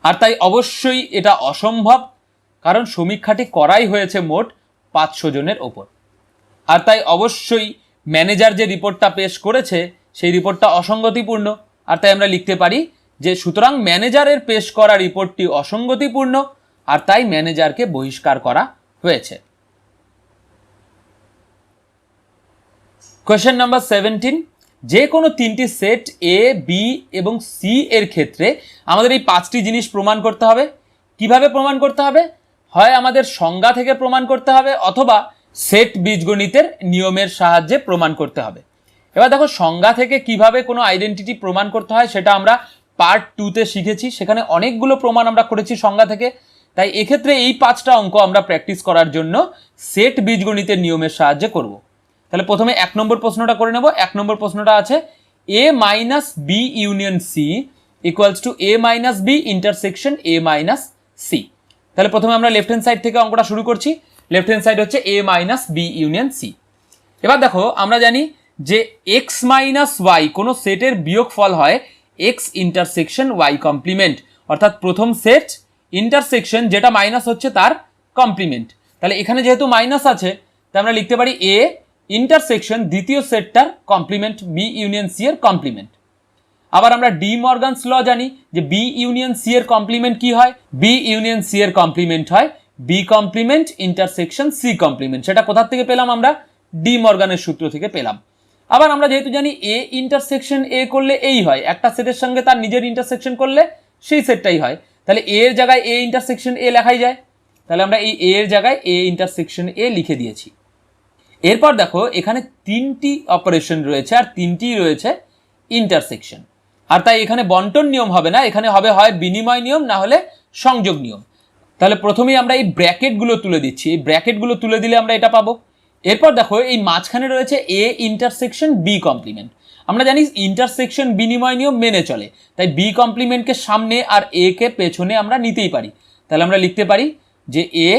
আর তাই অবশ্যই এটা অসম্ভব, কারণ সমীক্ষাটি করাই হয়েছে মোট 500 জনের ওপর। আর তাই অবশ্যই ম্যানেজার যে রিপোর্টটা পেশ করেছে সেই রিপোর্টটা অসঙ্গতিপূর্ণ। আর তাই আমরা লিখতে পারি যে সুতরাং ম্যানেজারের পেশ করা রিপোর্টটি অসঙ্গতিপূর্ণ, আর তাই ম্যানেজারকে বহিষ্কার করা হয়েছে। কোয়েশ্চেন নাম্বার 17, যে কোনো তিনটি সেট এ, বি এবং সি এর ক্ষেত্রে আমাদের এই 5টি জিনিস প্রমাণ করতে হবে। কিভাবে প্রমাণ করতে হবে? হয় আমাদের সংজ্ঞা থেকে প্রমাণ করতে হবে, অথবা সেট বীজগণিতের নিয়মের সাহায্যে প্রমাণ করতে হবে। এবার দেখো সংজ্ঞা থেকে কিভাবে কোনো আইডেন্টিটি প্রমাণ করতে হয় সেটা আমরা পার্ট 2তে শিখেছি, সেখানে অনেকগুলো প্রমাণ আমরা করেছি সংজ্ঞা থেকে। তাই এক্ষেত্রে এই 5টা অঙ্ক আমরা প্র্যাকটিস করার জন্য সেট বীজগণিতের নিয়মের সাহায্যে করব। তাহলে প্রথমে 1 নম্বর প্রশ্নটা করে নেব। 1 নম্বর প্রশ্নটা আছে A minus B union C equals to A minus B intersection A minus C. তাহলে প্রথমে আমরা লেফট হ্যান্ড সাইড থেকে অঙ্কটা শুরু করছি। লেফট হ্যান্ড সাইড হচ্ছে A minus B union C. এবার দেখো আমরা জানি যে এক্স মাইনাস ওয়াই কোনো সেটের বিয়োগফল হয় এক্স ইন্টারসেকশন ওয়াই কমপ্লিমেন্ট, অর্থাৎ প্রথম সেট ইন্টারসেকশন যেটা মাইনাস হচ্ছে তার কমপ্লিমেন্ট। তাহলে এখানে যেহেতু মাইনাস আছে তাই আমরা লিখতে পারি এ ইন্টারসেকশন দ্বিতীয় সেটটার কমপ্লিমেন্ট বি ইউনিয়ন সি এর কমপ্লিমেন্ট। আবার আমরা ডি মর্গানস ল জানি যে বি ইউনিয়ন সি এর কমপ্লিমেন্ট কি হয়, বি ইউনিয়ন সি এর কমপ্লিমেন্ট হয় B complement intersection C complement. সেটা কোথা থেকে পেলাম? আমরা ডি মর্গানের সূত্র থেকে পেলাম। আবার আমরা যেহেতু জানি এ ইন্টারসেকশন এ করলে এই হয়, একটা সেটের সঙ্গে তার নিজের ইন্টারসেকশন করলে সেই সেটটাই হয়, তাহলে এ এর জায়গায় এ ইন্টারসেকশন এ লেখাই যায়। তাহলে আমরা এই এ এর জায়গায় এ ইন্টারসেকশন এ লিখে দিয়েছি। এরপর দেখো এখানে 3টি অপারেশন রয়েছে আর 3টি রয়েছে ইন্টারসেকশন, আর তাই এখানে বন্টন নিয়ম হবে না, এখানে হবে হয় বিনিময় নিয়ম না হলে সংযোগ নিয়ম। তাহলে প্রথমেই আমরা এই ব্র্যাকেটগুলো তুলে দিচ্ছি, এই ব্র্যাকেটগুলো তুলে দিলে আমরা এটা পাবো। এরপর দেখো এই মাঝখানে রয়েছে এ ইন্টারসেকশন বি কমপ্লিমেন্ট। আমরা জানি ইন্টারসেকশন বিনিময় নিয়ম মেনে চলে, তাই বি কমপ্লিমেন্টকে সামনে আর এ কে পেছনে আমরা নিতেই পারি। তাহলে আমরা লিখতে পারি যে এ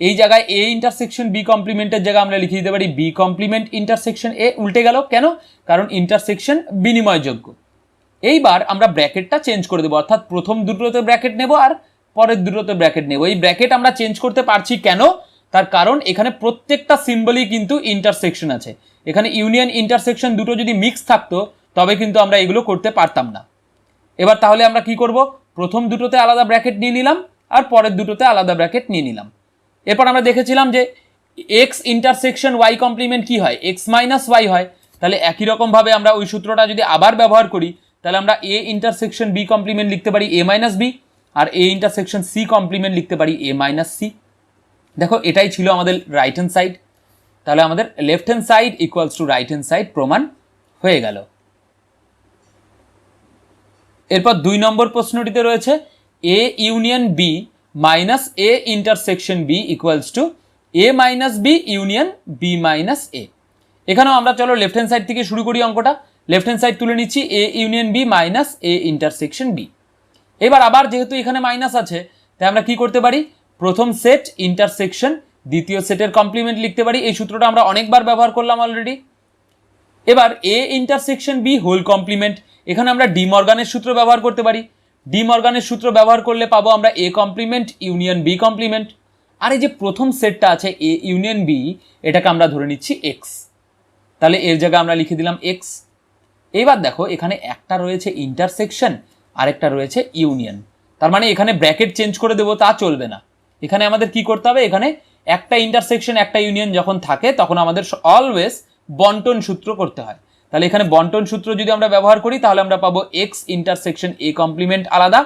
এই জায়গায় এ ইন্টারসেকশন বি কমপ্লিমেন্টের জায়গায় আমরা লিখে দিতে পারি বি কমপ্লিমেন্ট ইন্টারসেকশন এ। উল্টে গেল কেন? কারণ ইন্টারসেকশন বিনিময়যোগ্য। এইবার আমরা ব্র্যাকেটটা চেঞ্জ করে দেবো, অর্থাৎ প্রথম দুটোতে ব্র্যাকেট নেব আর পরের দুটোতে ব্র্যাকেট নেব। এই ব্র্যাকেট আমরা চেঞ্জ করতে পারছি কেন? তার কারণ এখানে প্রত্যেকটা সিম্বলই কিন্তু ইন্টারসেকশন আছে। এখানে ইউনিয়ন ইন্টারসেকশন দুটো যদি মিক্স থাকতো তবে কিন্তু আমরা এগুলো করতে পারতাম না। এবার তাহলে আমরা কি করব? প্রথম দুটোতে আলাদা ব্র্যাকেট নিয়ে নিলাম আর পরের দুটোতে আলাদা ব্র্যাকেট নিয়ে নিলাম। এরপর আমরা দেখেছিলাম যে এক্স ইন্টারসেকশন ওয়াই কমপ্লিমেন্ট কি হয়? এক্স মাইনাস ওয়াই হয়। তাহলে একই রকমভাবে আমরা ওই সূত্রটা যদি আবার ব্যবহার করি তাহলে আমরা এ ইন্টারসেকশন বি কমপ্লিমেন্ট লিখতে পারি এ মাইনাস বি, আর এ ইন্টারসেকশন সি কমপ্লিমেন্ট লিখতে পারি এ মাইনাস সি। দেখো এটাই ছিল আমাদের রাইট হ্যান্ড সাইড। তাহলে আমাদের left hand side equals to right hand side প্রমাণ হয়ে গেল। এরপর 2 নম্বর প্রশ্নটিতে রয়েছে A union B minus A intersection B equals to A minus B union B minus A. এখানেও আমরা চলো লেফট হ্যান্ড সাইড থেকে শুরু করি অঙ্কটা। লেফট হ্যান্ড সাইড তুলে নিচ্ছি A union B minus A intersection B. এবার আবার যেহেতু এখানে মাইনাস আছে তাই আমরা কি করতে পারি? প্রথম সেট ইন্টারসেকশন দ্বিতীয় সেটের কমপ্লিমেন্ট লিখতে পারি। এই সূত্রটা আমরা অনেকবার ব্যবহার করলাম অলরেডি। এবার A intersection B whole complement, এখানে আমরা ডি মর্গানের সূত্র ব্যবহার করতে পারি। ডি মর্গানের সূত্র ব্যবহার করলে পাবো আমরা A complement union B complement. আর এই যে প্রথম সেটটা আছে এ ইউনিয়ন বি, এটাকে আমরা ধরে নিচ্ছি এক্স, তাহলে এর জায়গায় আমরা লিখে দিলাম এক্স। এবার দেখো এখানে একটা রয়েছে ইন্টারসেকশন, আরেকটা রয়েছে ইউনিয়ন, তার মানে এখানে ব্র্যাকেট চেঞ্জ করে দেবো তা চলবে না। এখানে আমাদের কি করতে হবে, এখানে একটা ইন্টারসেকশন একটা ইউনিয়ন যখন থাকে তখন আমাদের অলওয়েজ বন্টন সূত্র করতে হয়। তাহলে এখানে বন্টন সূত্র যদি আমরা ব্যবহার করি তাহলে আমরা পাবো এক্স ইন্টারসেকশন এ কমপ্লিমেন্ট আলাদা,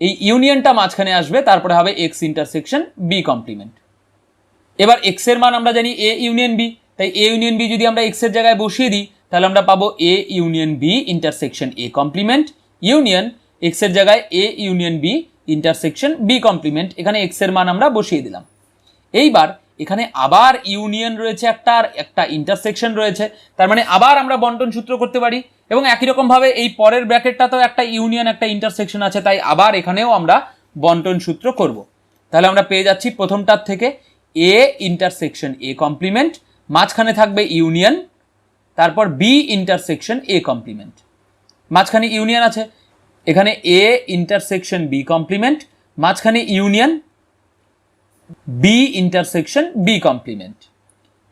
এই ইউনিয়নটা মাঝখানে আসবে, তারপরে হবে এক্স ইন্টারসেকশন বি কমপ্লিমেন্ট। এবার এক্স এর মান আমরা জানি এ ইউনিয়ন বি, তাই এ ইউনিয়ন বি যদি আমরা এক্স এর জায়গায় বসিয়ে দিই তাহলে আমরা পাবো A union B intersection A complement union X এর জায়গায় A union B intersection B complement, এখানে এক্স এর মান আমরা বসিয়ে দিলাম। এইবার এখানে আবার ইউনিয়ন রয়েছে একটা, আর একটা ইন্টারসেকশন রয়েছে, তার মানে আবার আমরা বন্টন সূত্র করতে পারি, এবং একই রকম ভাবে এই পরের ব্র্যাকেটটাতেও একটা ইউনিয়ন একটা ইন্টারসেকশন আছে, তাই আবার এখানেও আমরা বন্টন সূত্র করব। তাহলে আমরা পেয়ে যাচ্ছি প্রথমটার থেকে এ ইন্টারসেকশন এ কমপ্লিমেন্ট, মাঝখানে থাকবে ইউনিয়ন, তারপর বি ইন্টারসেকশন এ কমপ্লিমেন্ট, মাঝখানে ইউনিয়ন আছে, এখানে এ ইন্টারসেকশন বি কমপ্লিমেন্ট, মাঝখানে union B intersection B complement,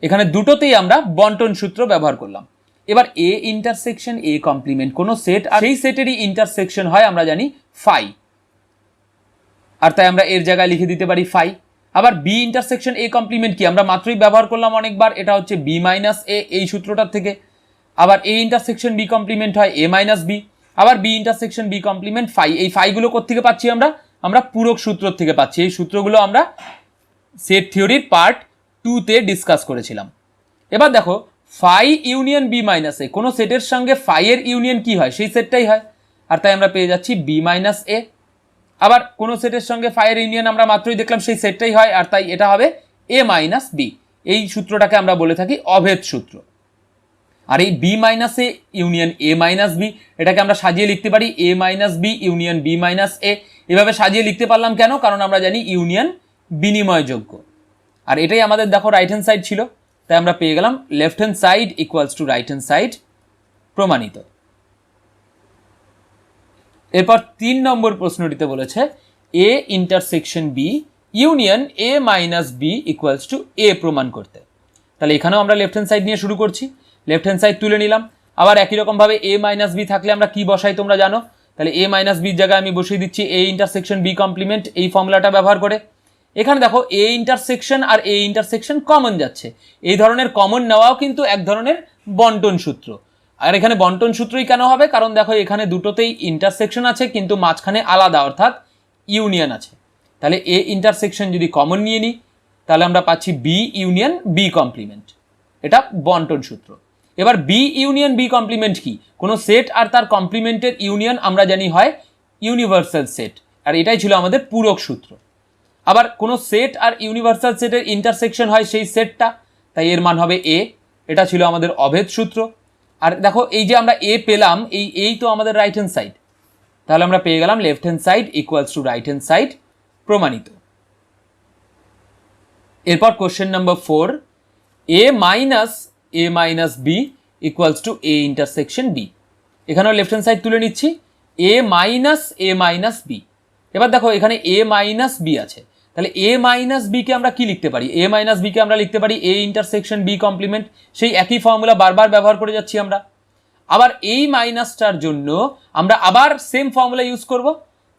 এখানে দুটোতেই আমরা বন্টন সূত্র ব্যবহার করলাম। এবার এ ইন্টারসেকশন এ কমপ্লিমেন্ট কোন সেট, আর সেই সেটেরই ইন্টারসেকশন হয় আমরা জানি ফাই, আর তাই আমরা এর জায়গায় লিখে দিতে পারি ফাই। আবার বি ইন্টারসেকশন এ কমপ্লিমেন্ট কি আমরা মাত্রই ব্যবহার করলাম অনেকবার, এটা হচ্ছে বি মাইনাস এ এই সূত্রটার থেকে। আবার এ ইন্টারসেকশন বি কমপ্লিমেন্ট হয় এ মাইনাস বি, আবার B intersection B complement phi. এই ফাইগুলো কোত্থেকে পাচ্ছি আমরা পূরক সূত্র থেকে পাচ্ছি। এই সূত্রগুলো আমরা সেট থিওরির পার্ট 2-তে ডিসকাস করেছিলাম। এবার দেখো ফাই ইউনিয়ন বি মাইনাস এ, কোনো সেটের সঙ্গে ফাই এর ইউনিয়ন কি হয় সেই সেটটাই হয়, আর তাই আমরা পেয়ে যাচ্ছি বি মাইনাস এ। আবার কোনো সেটের সঙ্গে ফাই এর ইউনিয়ন আমরা মাত্রই দেখলাম সেই সেটটাই হয়, আর তাই এটা হবে এ মাইনাস বি। এই সূত্রটাকে আমরা বলে থাকি অভেদ সূত্র। আর এই B minus A union A minus B, এটাকে আমরা সাজিয়ে লিখতে পারি A minus B union B minus A. এভাবে সাজিয়ে লিখতে পারলাম কেন, কারণ আমরা জানি ইউনিয়ন বিনিময়যোগ্য, আর এটাই আমাদের দেখো রাইট হ্যান্ড সাইড ছিল, তাই আমরা পেয়ে গেলাম left hand side equals to right hand side প্রমাণিত। এরপর 3 নম্বর প্রশ্নটিতে বলেছে A intersection B union A minus B equals to A প্রমাণ করতে। তাহলে এখানেও আমরা লেফট হ্যান্ড সাইড নিয়ে শুরু করছি, লেফট হ্যান্ড সাইড তুলে নিলাম। আবার একই রকমভাবে এ মাইনাস বি থাকলে আমরা কি বসাই তোমরা জানো, তাহলে এ মাইনাস বির জায়গায় আমি বসিয়ে দিচ্ছি এ ইন্টারসেকশন বি কমপ্লিমেন্ট, এই ফর্মুলাটা ব্যবহার করে। এখানে দেখো এ ইন্টারসেকশন আর এ ইন্টারসেকশন কমন যাচ্ছে, এই ধরনের কমন নেওয়াও কিন্তু এক ধরনের বন্টন সূত্র। আর এখানে বন্টন সূত্রই কেন হবে, কারণ দেখো এখানে দুটোতেই ইন্টারসেকশন আছে কিন্তু মাঝখানে আলাদা অর্থাৎ ইউনিয়ন আছে। তাহলে এ ইন্টারসেকশন যদি কমন নিয়ে নিই তাহলে আমরা পাচ্ছি বি ইউনিয়ন বি কমপ্লিমেন্ট, এটা বন্টন সূত্র। এবার বি ইউনিয়ন বি কমপ্লিমেন্ট কি, কোনো সেট আর তার কমপ্লিমেন্টের ইউনিয়ন আমরা জানি হয় ইউনিভার্সাল সেট, আর এটাই ছিল আমাদের পূরক সূত্র। আবার কোনো সেট আর ইউনিভার্সাল সেটের ইন্টারসেকশন হয় সেই সেটটা, তাই এর মান হবে এ, এটা ছিল আমাদের অভেদ সূত্র। আর দেখো এই যে আমরা এ পেলাম, এই তো আমাদের রাইট হ্যান্ড সাইড, তাহলে আমরা পেয়ে গেলাম left hand side equals to right hand side প্রমাণিত। এরপর question number 4 A minus B equals to A intersection B. এখানেও লেফট হ্যান্ড সাইড তুলে নিচ্ছি এ মাইনাস বি। এবার দেখো এখানে এ মাইনাস বি আছে, তাহলে এ মাইনাস বি কে আমরা কি লিখতে পারি, এ মাইনাস বি কে আমরা লিখতে পারি এ ইন্টারসেকশন বি কমপ্লিমেন্ট, সেই একই ফর্মুলা বারবার ব্যবহার করে যাচ্ছি আমরা। আবার এই মাইনাসটার জন্য আমরা আবার সেম ফর্মুলা ইউজ করব,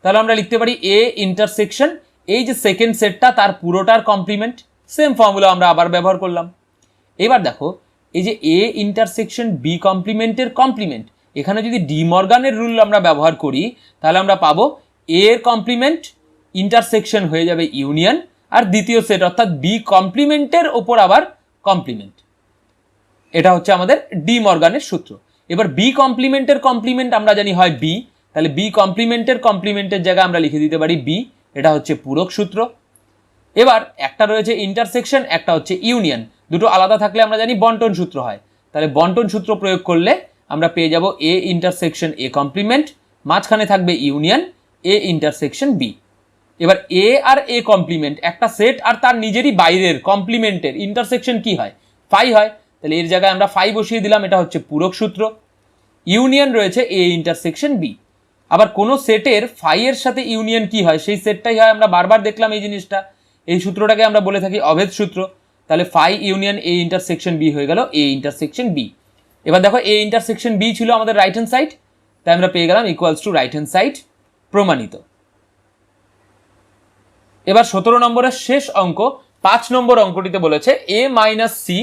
তাহলে আমরা লিখতে পারি এ ইন্টারসেকশন এই যে সেকেন্ড সেটটা তার পুরোটার কমপ্লিমেন্ট, সেম ফর্মুলা আমরা আবার ব্যবহার করলাম। এবার দেখো এই যে এ ইন্টারসেকশন বি কমপ্লিমেন্টের কমপ্লিমেন্ট, এখানে যদি ডি মর্গানের রুল আমরা ব্যবহার করি তাহলে আমরা পাবো এ এর কমপ্লিমেন্ট ইন্টারসেকশন হয়ে যাবে ইউনিয়ন, আর দ্বিতীয় সেট অর্থাৎ বি কমপ্লিমেন্টের ওপর আবার কমপ্লিমেন্ট, এটা হচ্ছে আমাদের ডি মর্গানের সূত্র। এবার বি কমপ্লিমেন্টের কমপ্লিমেন্ট আমরা জানি হয় বি, তাহলে বি কমপ্লিমেন্টের জায়গায় আমরা লিখে দিতে পারি বি, এটা হচ্ছে পূরক সূত্র। এবার একটা রয়েছে ইন্টারসেকশন, একটা হচ্ছে ইউনিয়ন, দুটো আলাদা থাকলে আমরা জানি বন্টন সূত্র হয়, তাহলে বন্টন সূত্র প্রয়োগ করলে আমরা পেয়ে যাব এ ইন্টারসেকশন এ কমপ্লিমেন্ট, মাঝখানে থাকবে ইউনিয়ন এ ইন্টারসেকশন বি। এবার এ আর এ কমপ্লিমেন্ট একটা সেট আর তার নিজেরই বাইরের কমপ্লিমেন্টের ইন্টারসেকশন কি হয়, ফাই হয়, তাহলে এর জায়গায় আমরা ফাই বসিয়ে দিলাম, এটা হচ্ছে পূরক সূত্র। ইউনিয়ন রয়েছে এ ইন্টারসেকশন বি। আবার কোনো সেটের ফাই এর সাথে ইউনিয়ন কি হয় সেই সেটটাই হয়, আমরা বারবার দেখলাম এই জিনিসটা। এই সূত্রটাকে আমরা বলে থাকি অভেদ সূত্র। তাহলে phi union A intersection B হয়ে গেল এ ইন্টারসেকশন বি। এবার দেখো এ ইন্টারসেকশন বি ছিল আমাদের রাইট হ্যান্ড সাইড, তাই আমরা পেয়ে গেলাম equals to right hand side প্রমাণিত। এবার 17 নম্বরের শেষ অঙ্ক 5 নম্বর অঙ্কটিতে বলেছে A minus C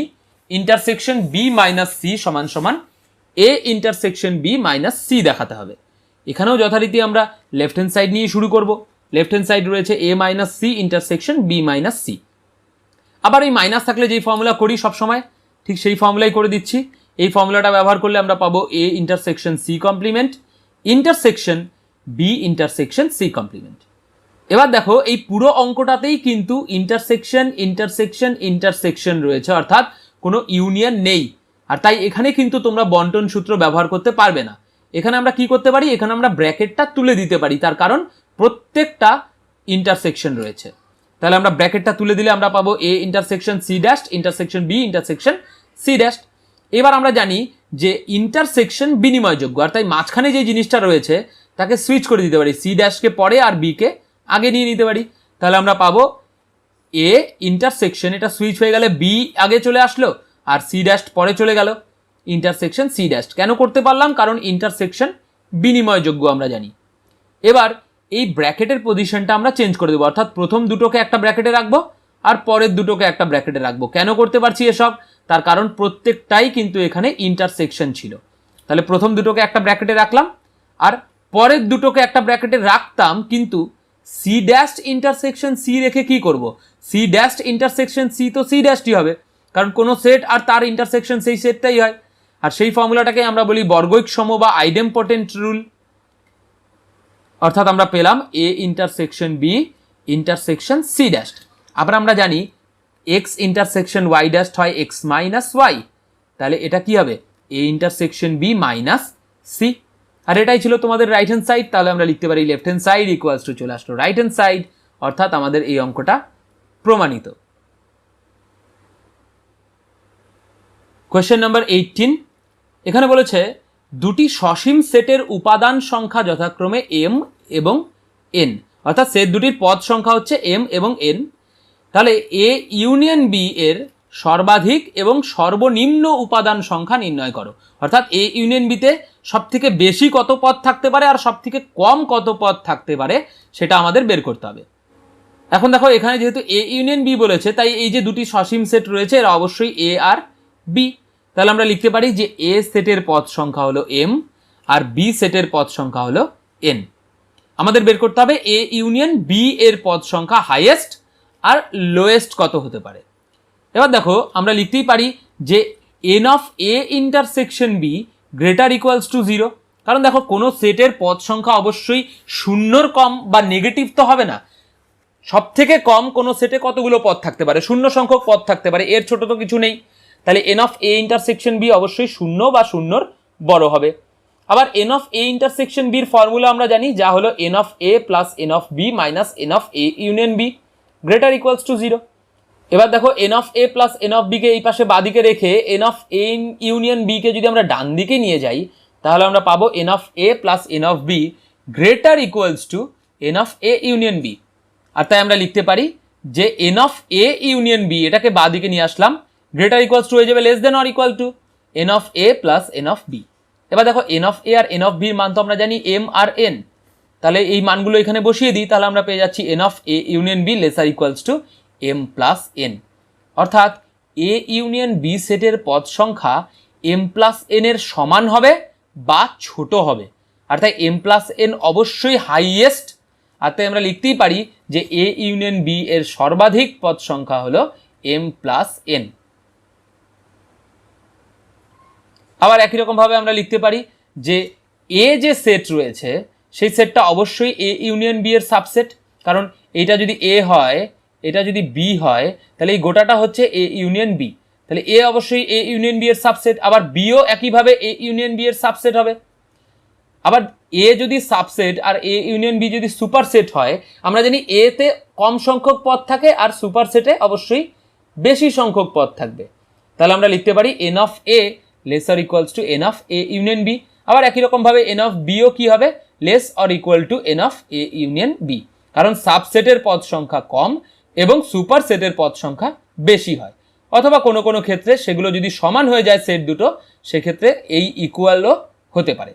intersection B minus C সমান সমান A intersection B minus C দেখাতে হবে। এখানেও যথারীতি আমরা লেফট হ্যান্ড সাইড নিয়ে শুরু করব। লেফট হ্যান্ড সাইড রয়েছে A minus C intersection B minus C. আবার এই মাইনাস থাকলে যেই ফর্মুলা করি সবসময় ঠিক সেই ফর্মুলাই করে দিচ্ছি। এই ফর্মুলাটা ব্যবহার করলে আমরা পাবো A intersection C complement intersection B intersection C complement. এবার দেখো এই পুরো অঙ্কটাতেই কিন্তু ইন্টারসেকশন ইন্টারসেকশন ইন্টারসেকশন রয়েছে, অর্থাৎ কোনো ইউনিয়ন নেই। আর তাই এখানে কিন্তু তোমরা বন্টন সূত্র ব্যবহার করতে পারবে না। এখানে আমরা কি করতে পারি, এখানে আমরা ব্র্যাকেটটা তুলে দিতে পারি, তার কারণ প্রত্যেকটা ইন্টারসেকশন রয়েছে। তাহলে আমরা ব্র্যাকেটটা তুলে দিলে আমরা পাবো A intersection C dash intersection B intersection C dash. এবার আমরা জানি যে ইন্টারসেকশন বিনিময়যোগ্য, আর তাই মাঝখানে যে জিনিসটা রয়েছে তাকে সুইচ করে দিতে পারি, সি ড্যাশকে পরে আর বিকে আগে নিয়ে নিতে পারি। তাহলে আমরা পাবো এ ইন্টারসেকশন, এটা সুইচ হয়ে গেলে বি আগে চলে আসলো আর সি ড্যাশ পরে চলে গেল, ইন্টারসেকশন সি ড্যাশ। কেন করতে পারলাম, কারণ ইন্টারসেকশন বিনিময়যোগ্য আমরা জানি। এবার এই ব্র্যাকেটের পজিশনটা আমরা চেঞ্জ করে দেবো, অর্থাৎ প্রথম দুটোকে একটা ব্র্যাকেটে রাখবো আর পরের দুটোকে একটা ব্র্যাকেটে রাখবো। কেন করতে পারছি এসব, তার কারণ প্রত্যেকটাই কিন্তু এখানে ইন্টারসেকশন ছিল। তাহলে প্রথম দুটোকে একটা ব্র্যাকেটে রাখলাম আর পরের দুটোকে একটা ব্র্যাকেটে রাখতাম, কিন্তু সি ড্যাশ ইন্টারসেকশন সি রেখে কি করব, সি ড্যাশ ইন্টারসেকশন সি তো সি ড্যাশটি হবে, কারণ কোনো সেট আর তার ইন্টারসেকশন সেই সেটটাই হয়। আর সেই ফর্মুলাটাকে আমরা বলি বর্গৈক সম বা আইডেমপটেন্ট রুল। অর্থাৎ আমরা পেলাম A intersection B intersection C dash. আবার আমরা জানি এক্স ইন্টারসেকশন ওয়াই ড্যাশ হয় এক্স মাইনাস ওয়াই, তাহলে এটা কি হবে A intersection B minus C. আর এটাই ছিল তোমাদের রাইট হ্যান্ড সাইড। তাহলে আমরা লিখতে পারি left hand side equals two চলে আসলো রাইট হ্যান্ড সাইড, অর্থাৎ আমাদের এই অঙ্কটা প্রমাণিত। কোয়েশ্চেন নাম্বার 18, এখানে বলেছে দুটি সসীম সেটের উপাদান সংখ্যা যথাক্রমে এম এবং এন, অর্থাৎ সেট দুটির পদ সংখ্যা হচ্ছে এম এবং এন। তাহলে এ ইউনিয়ন বি এর সর্বাধিক এবং সর্বনিম্ন উপাদান সংখ্যা নির্ণয় করো। অর্থাৎ এ ইউনিয়ন বিতে সব থেকে বেশি কত পদ থাকতে পারে আর সব থেকে কম কত পদ থাকতে পারে সেটা আমাদের বের করতে হবে। এখন দেখো এখানে যেহেতু এ ইউনিয়ন বি বলেছে, তাই এই যে দুটি সসীম সেট রয়েছে এরা অবশ্যই এ আর বি। তাহলে আমরা লিখতে পারি যে এ সেটের পদ সংখ্যা হলো এম আর বি সেটের পদ সংখ্যা হলো এন। আমাদের বের করতে হবে এ ইউনিয়ন বি এর পদ সংখ্যা হাইয়েস্ট আর লোয়েস্ট কত হতে পারে। এবার দেখো আমরা লিখতেই পারি যে n of A intersection B greater equals to 0, কারণ দেখো কোনো সেটের পদ সংখ্যা অবশ্যই শূন্যর কম বা নেগেটিভ তো হবে না। সব থেকে কম কোনো সেটে কতগুলো পদ থাকতে পারে, শূন্য সংখ্যক পদ থাকতে পারে, এর ছোট তো কিছু নেই। তাহলে n of A intersection B অবশ্যই শূন্য বা শূন্যর বড় হবে। আবার এন অফ এ ইন্টারসেকশন বির ফর্মুলা আমরা জানি, যা হলো n of A plus n of B minus n of A union B greater equals to 0। এবার দেখো n of A plus n of বিকে এই পাশে বাদিকে রেখে এন অফ এ ইউনিয়ন বিকে যদি আমরা ডান দিকে নিয়ে যাই, তাহলে আমরা পাবো n of A plus n of B greater equals to N of A union B. আর তাই আমরা লিখতে পারি যে n of A union B, এটাকে বাদিকে নিয়ে আসলাম, গ্রেটার ইকুয়ালস টু হয়ে যাবে less than or equal to N of A plus n of B. এবার দেখো এন অফ এ আর এন অফ বির মান তো আমরা জানি এম আর এন, তাহলে এই মানগুলো এখানে বসিয়ে দিই, তাহলে আমরা পেয়ে যাচ্ছি n of A union B lesser equals to m plus n. অর্থাৎ এ ইউনিয়ন বি সেটের পদ সংখ্যা এম প্লাস এন এর সমান হবে বা ছোট হবে, আর তাই এম প্লাস এন অবশ্যই হাইয়েস্ট। আর তাই আমরা লিখতেই পারি যে এ ইউনিয়ন বি এর সর্বাধিক পদ সংখ্যা হলো এম প্লাস এন। আবার একই রকম ভাবে আমরা লিখতে পারি যে এ যে সেট রয়েছে সেই সেটটা অবশ্যই এ ইউনিয়ন বি এর সাবসেট, কারণ এটা যদি এ হয় এটা যদি বি হয় তাহলে এই গোটাটা হচ্ছে এ ইউনিয়ন বি, তাহলে এ অবশ্যই এ ইউনিয়ন বি এর সাবসেট, আবার বিও একইভাবে এ ইউনিয়ন বি এর সাবসেট হবে। আবার এ যদি সাবসেট আর এ ইউনিয়ন বি যদি সুপারসেট হয়, আমরা জানি এ তে কম সংখ্যক পদ থাকে আর সুপারসেটে অবশ্যই বেশি সংখ্যক পদ থাকবে। তাহলে আমরা লিখতে পারি N of A less or equals to N of A union B. আবার একই রকমভাবে এন অফ বিও কি হবে, less or equal to N of A union B, কারণ সাবসেটের পদ সংখ্যা কম এবং সুপার সেটের পদ সংখ্যা বেশি হয়, অথবা কোনো কোনো ক্ষেত্রে সেগুলো যদি সমান হয়ে যায় সেট দুটো, সেক্ষেত্রে এই ইকুয়ালও হতে পারে।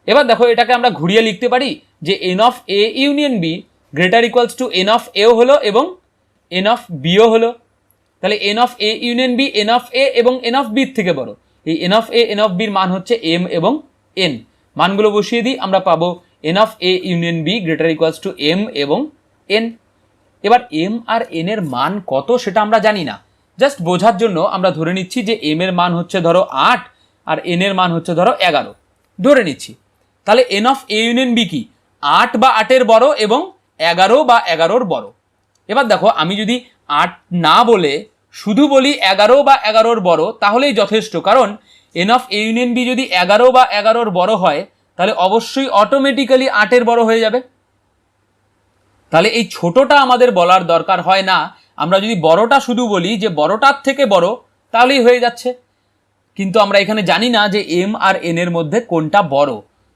এবার দেখো এটাকে আমরা ঘুরিয়ে লিখতে পারি যে n of A union B greater equals to N of এও হলো এবং এন অফ বিও হলো। তাহলে n of A union B n of A এবং এন অফ বির থেকে বড়। এই n of A n of বির মান হচ্ছে এম এবং এন, মানগুলো বসিয়ে দিই, আমরা পাবো n of A union B greater equals to m এবং এন। এবার এম আর এন এর মান কত সেটা আমরা জানি না, জাস্ট বোঝার জন্য আমরা ধরে নিচ্ছি যে এম এর মান হচ্ছে ধরো 8 আর এন এর মান হচ্ছে ধরো 11 ধরে নিচ্ছি। তাহলে n of A union B কি 8 বা 8-এর বড় এবং 11 বা 11-র বড়। এবার দেখো আমি যদি 8 না বলে শুধু বলি 11 বা 11-র বড় তাহলেই যথেষ্ট, কারণ n of A union B যদি 11 বা 11-র বড় হয় তাহলে অবশ্যই অটোমেটিক্যালি 8-এর বড় হয়ে যাবে। তাহলে এই ছোটটা আমাদের বলার দরকার হয় না, আমরা যদি বড়টা শুধু বলি যে বড়টার থেকে বড় তাহলেই হয়ে যাচ্ছে। কিন্তু আমরা এখানে জানি না যে এম আর এন এর মধ্যে কোনটা বড়,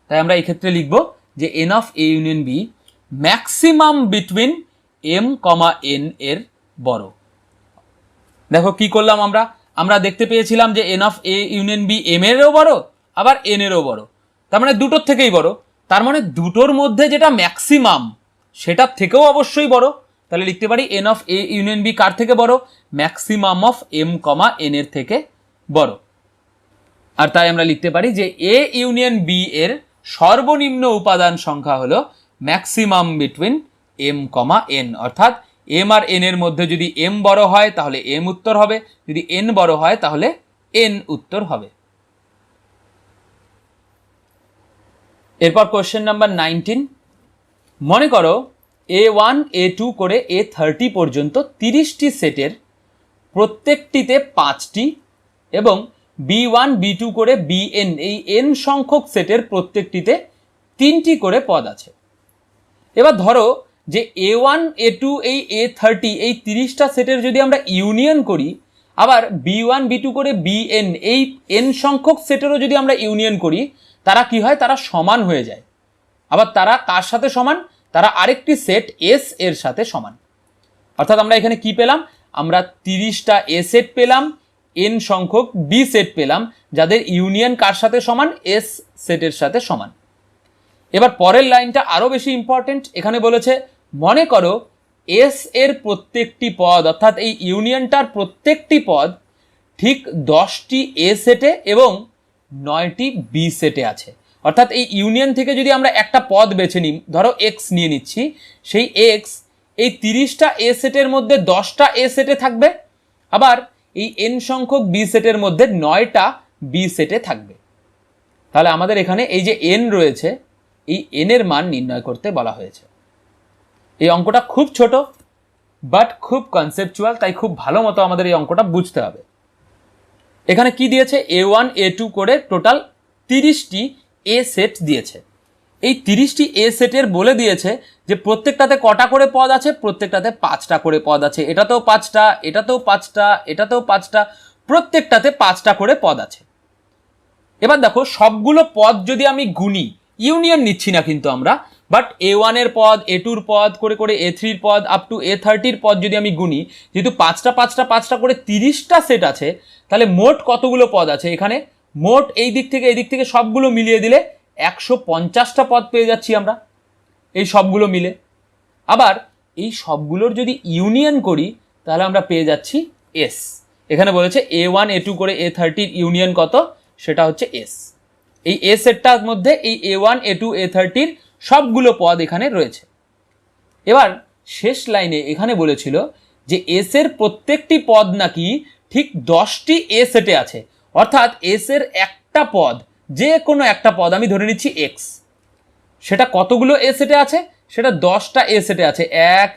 তাই আমরা এই ক্ষেত্রে লিখব যে n of A union B maximum between m comma N এর বড়। দেখো কি করলাম আমরা, আমরা দেখতে পেয়েছিলাম যে n of A union B m এরও বড় আবার এন এরও বড়, তার মানে দুটোর থেকেই বড়, তার মানে দুটোর মধ্যে যেটা ম্যাক্সিমাম সেটার থেকেও অবশ্যই বড়। তাহলে লিখতে পারি N of A union B কার থেকে বড়, maximum of M comma N এর থেকে বড়। আর তাই আমরা লিখতে পারি যে এ ইউনিয়ন বি এর সর্বনিম্ন উপাদান সংখ্যা হলো maximum between m comma n, অর্থাৎ এম আর এন এর মধ্যে যদি এম বড় হয় তাহলে এম উত্তর হবে, যদি এন বড় হয় তাহলে এন উত্তর হবে। এরপর কোশ্চেন নাম্বার 19, মনে করো A1 A2 করে A30 পর্যন্ত 30টি সেটের প্রত্যেকটিতে 5টি এবং B1 B2 করে BN এই n সংখ্যক সেটের প্রত্যেকটিতে 3টি করে পদ আছে। এবার ধরো যে A1 A2 এই A30 এই 30টা সেটের যদি আমরা ইউনিয়ন করি, আবার B1 B2 করে BN এই n সংখ্যক সেটেরও যদি আমরা ইউনিয়ন করি, তারা কি হয়, তারা সমান হয়ে যায়। আবার তারা কার সাথে সমান, তারা আরেকটি সেট S এর সাথে সমান। অর্থাৎ আমরা এখানে কি পেলাম, আমরা 30টা A সেট পেলাম, n সংখ্যক B সেট পেলাম, যাদের ইউনিয়ন কার সাথে সমান, S সেটের সাথে সমান। এবার পরের লাইনটা আরো বেশি ইম্পর্টেন্ট, এখানে বলেছে মনে করো S এর প্রত্যেকটি পদ, অর্থাৎ এই ইউনিয়নটার প্রত্যেকটি পদ ঠিক 10টি A সেটে এবং 9টি B সেটে আছে। অর্থাৎ এই ইউনিয়ন থেকে যদি আমরা একটা পদ বেছে নিই, ধরো x নিয়ে নিচ্ছি, সেই x এই 30টা A সেটের মধ্যে 10টা A সেটে থাকবে, আবার এই n সংখ্যক B সেটের মধ্যে 9টা B সেটে থাকবে। তাহলে আমাদের এখানে এই যে n রয়েছে, এই n এর মান নির্ণয় করতে বলা হয়েছে। এই অঙ্কটা খুব ছোট বাট খুব কনসেপচুয়াল, তাই খুব ভালো মতো আমাদের এই অঙ্কটা বুঝতে হবে। এখানে কি দিয়েছে, A1 A2 করে টোটাল 30টি A সেট দিয়েছে। এই 30টি A সেটের বলে দিয়েছে যে প্রত্যেকটাতে কটা করে পদ আছে, প্রত্যেকটাতে 5টা করে পদ আছে, এটাতেও 5টা, এটাতেও 5টা, এটাতেও 5টা, প্রত্যেকটাতে 5টা করে পদ আছে। এবার দেখো সবগুলো পদ যদি আমি গুনি, ইউনিয়ন নিচ্ছি না কিন্তু আমরা, বাট A1 এর পদ, A2 এর পদ করে করে A3 এর পদ আপ টু A30 এর পদ যদি আমি গুনি, যেহেতু 5টা করে 30টা সেট আছে, তাহলে মোট কতগুলো পদ আছে এখানে, মোট এই দিক থেকে সবগুলো মিলিয়ে দিলে 150টা পদ পেয়ে যাচ্ছি আমরা এই সবগুলো মিলে। আবার এই সবগুলোর যদি ইউনিয়ন করি তাহলে আমরা পেয়ে যাচ্ছি S। এখানে বলেছে A1 A2 করে A30 ইউনিয়ন কত, সেটা হচ্ছে S। এই A সেটটার মধ্যে এই A1 A2 A30 সবগুলো পদ এখানে রয়েছে। এবার শেষ লাইনে এখানে বলেছিল যে S এর প্রত্যেকটি পদ নাকি ঠিক 10টি A সেটে আছে, অর্থাৎ S এর একটা পদ, যে কোনো একটা পদ আমি ধরে নিচ্ছি x, সেটা কতগুলো A সেটে আছে, সেটা 10টা A সেটে আছে, 1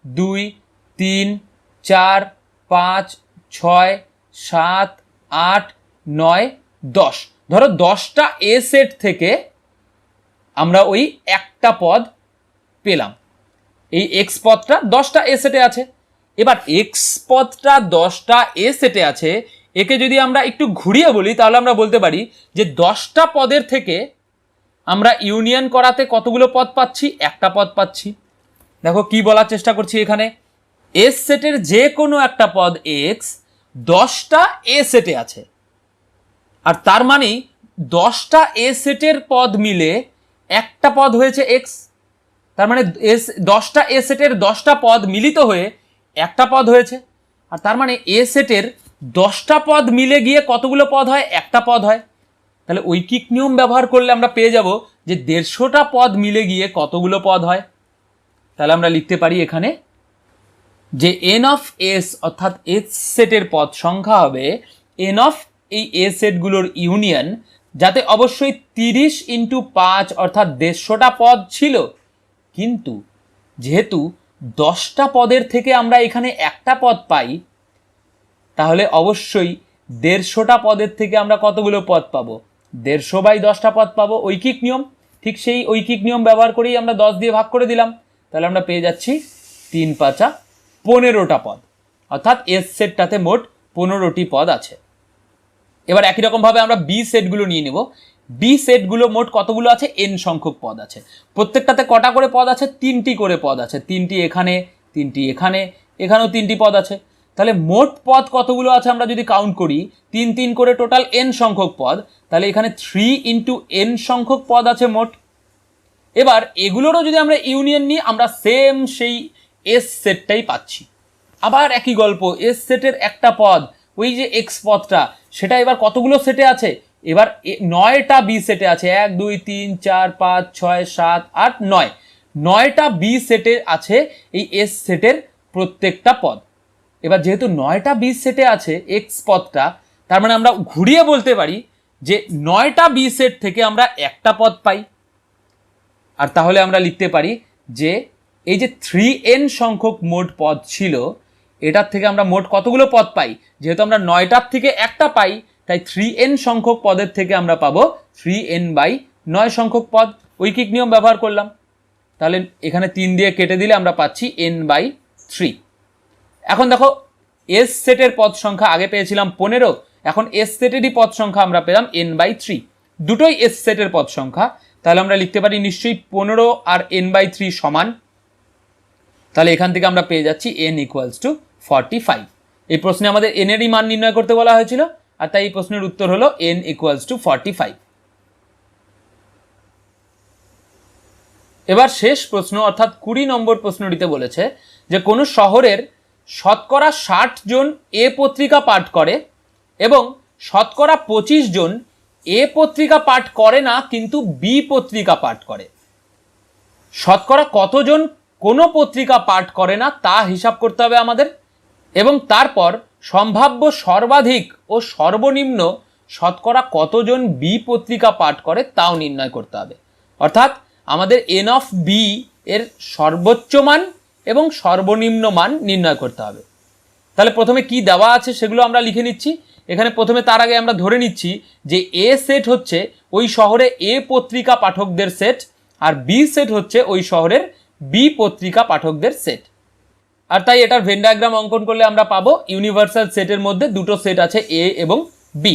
2 3 4 5 6 7 8 9 10। ধরো 10টা A সেট থেকে আমরা ওই একটা পদ পেলাম, এই x পদটা 10টা A সেটে আছে। এবার x পদটা 10টা A সেটে আছে, একে যদি আমরা একটু ঘুরিয়ে বলি তাহলে আমরা বলতে পারি যে 10টা পদের থেকে আমরা ইউনিয়ন করাতে কতগুলো পদ পাচ্ছি, একটা পদ পাচ্ছি। দেখো কি বলার চেষ্টা করছি এখানে, এস সেটের যে কোনো একটা পদ এক্স 10টা এ সেটে আছে, আর তার মানে 10টা এ সেটের পদ মিলে একটা পদ হয়েছে এক্স। তার মানে 10টা এ সেটের 10টা পদ মিলিত হয়ে একটা পদ হয়েছে, আর তার মানে এ সেটের 10টা পদ মিলে গিয়ে কতগুলো পদ হয়, একটা পদ হয়। তাহলে ঐকিক নিয়ম ব্যবহার করলে আমরা পেয়ে যাব যে 150টা পদ মিলে গিয়ে কতগুলো পদ হয়। তাহলে আমরা লিখতে পারি এখানে যে এন অফ এস অর্থাৎ এস সেটের পদ সংখ্যা হবে এন অফ এই এ সেটগুলোর ইউনিয়ন, যাতে অবশ্যই 30 × 5 অর্থাৎ 150টা পদ ছিল, কিন্তু যেহেতু 10টা পদের থেকে আমরা এখানে একটা পদ পাই, তাহলে অবশ্যই 150টা পদের থেকে আমরা কতগুলো পদ পাবো, 150/10টা পদ পাবো। ঐকিক নিয়ম, ঠিক সেই ঐকিক নিয়ম ব্যবহার করেই আমরা 10 দিয়ে ভাগ করে দিলাম। তাহলে আমরা পেয়ে যাচ্ছি 3 × 5 = 15টা পদ, অর্থাৎ এস সেটটাতে মোট 15টি পদ আছে। এবার একই রকমভাবে আমরা বি সেটগুলো নিয়ে নেব। বি সেটগুলো মোট কতগুলো আছে, এন সংখ্যক পদ আছে। প্রত্যেকটাতে কটা করে পদ আছে, 3টি করে পদ আছে। 3টি এখানে, 3টি এখানে, এখানেও 3টি পদ আছে। তাহলে মোট পদ কতগুলো আছে আমরা যদি কাউন্ট করি, 3 3 করে টোটাল এন সংখ্যক পদ, তাহলে এখানে 3 × n সংখ্যক পদ আছে মোট। এবার এগুলোরও যদি আমরা ইউনিয়ন নিই, আমরা সেম সেই এস সেটটাই পাচ্ছি। আবার একই গল্প, এস সেটের একটা পদ, ওই যে এক্স পদটা, সেটা এবার কতগুলো সেটে আছে, এবার 9টা বি সেটে আছে। 1 2 3 4 5 6 7 8 9, 9টা বি সেটে আছে এই এস সেটের প্রত্যেকটা পদ। এবার যেহেতু 9টা বি সেটে আছে এক্স পদটা, তার মানে আমরা ঘুরিয়ে বলতে পারি যে 9টা বি সেট থেকে আমরা একটা পদ পাই। আর তাহলে আমরা লিখতে পারি যে এই যে 3n সংখ্যক মোট পদ ছিল, এটার থেকে আমরা মোট কতগুলো পদ পাই, যেহেতু আমরা 9টার থেকে একটা পাই, তাই 3n সংখ্যক পদের থেকে আমরা পাবো 3n/9 সংখ্যক পদ। ঐকিক নিয়ম ব্যবহার করলাম। তাহলে এখানে 3 দিয়ে কেটে দিলে আমরা পাচ্ছি n/3। এখন দেখো, এস সেটের পদ সংখ্যা আগে পেয়েছিলাম 15, এখন এস সেটেরই পদ সংখ্যা আমরা পেলাম n/3। দুটোই এস সেটের পদ সংখ্যা, তাহলে আমরা লিখতে পারি নিশ্চয়ই 15 আর n/3 সমান। তাহলে এখান থেকে আমরা পেয়ে যাচ্ছি n = 45। এই প্রশ্নে আমাদের n এরই মান নির্ণয় করতে বলা হয়েছিল, আর তাই এই প্রশ্নের উত্তর হলো n = 45। এবার শেষ প্রশ্ন অর্থাৎ 20 নম্বর প্রশ্নটিতে বলেছে যে কোনো শহরের শতকরা 60 জন এ পত্রিকা পাঠ করে এবং শতকরা 25 জন এ পত্রিকা পাঠ করে না কিন্তু বি পত্রিকা পাঠ করে। শতকরা কতজন কোনো পত্রিকা পাঠ করে না তা হিসাব করতে হবে আমাদের, এবং তারপর সম্ভাব্য সর্বাধিক ও সর্বনিম্ন শতকরা কতজন বি পত্রিকা পাঠ করে তাও নির্ণয় করতে হবে। অর্থাৎ আমাদের এন অফ বি এর সর্বোচ্চ মান এবং সর্বনিম্ন মান নির্ণয় করতে হবে। তাহলে প্রথমে কি দেওয়া আছে সেগুলো আমরা লিখে নিচ্ছি। এখানে প্রথমে তার আগে আমরা ধরে নিচ্ছি যে এ সেট হচ্ছে ওই শহরে এ পত্রিকা পাঠকদের সেট, আর বি সেট হচ্ছে ওই শহরের বি পত্রিকা পাঠকদের সেট। আর তাই এটার ভেন ডায়াগ্রাম অঙ্কন করলে আমরা পাবো ইউনিভার্সাল সেটের মধ্যে দুটো সেট আছে, এ এবং বি।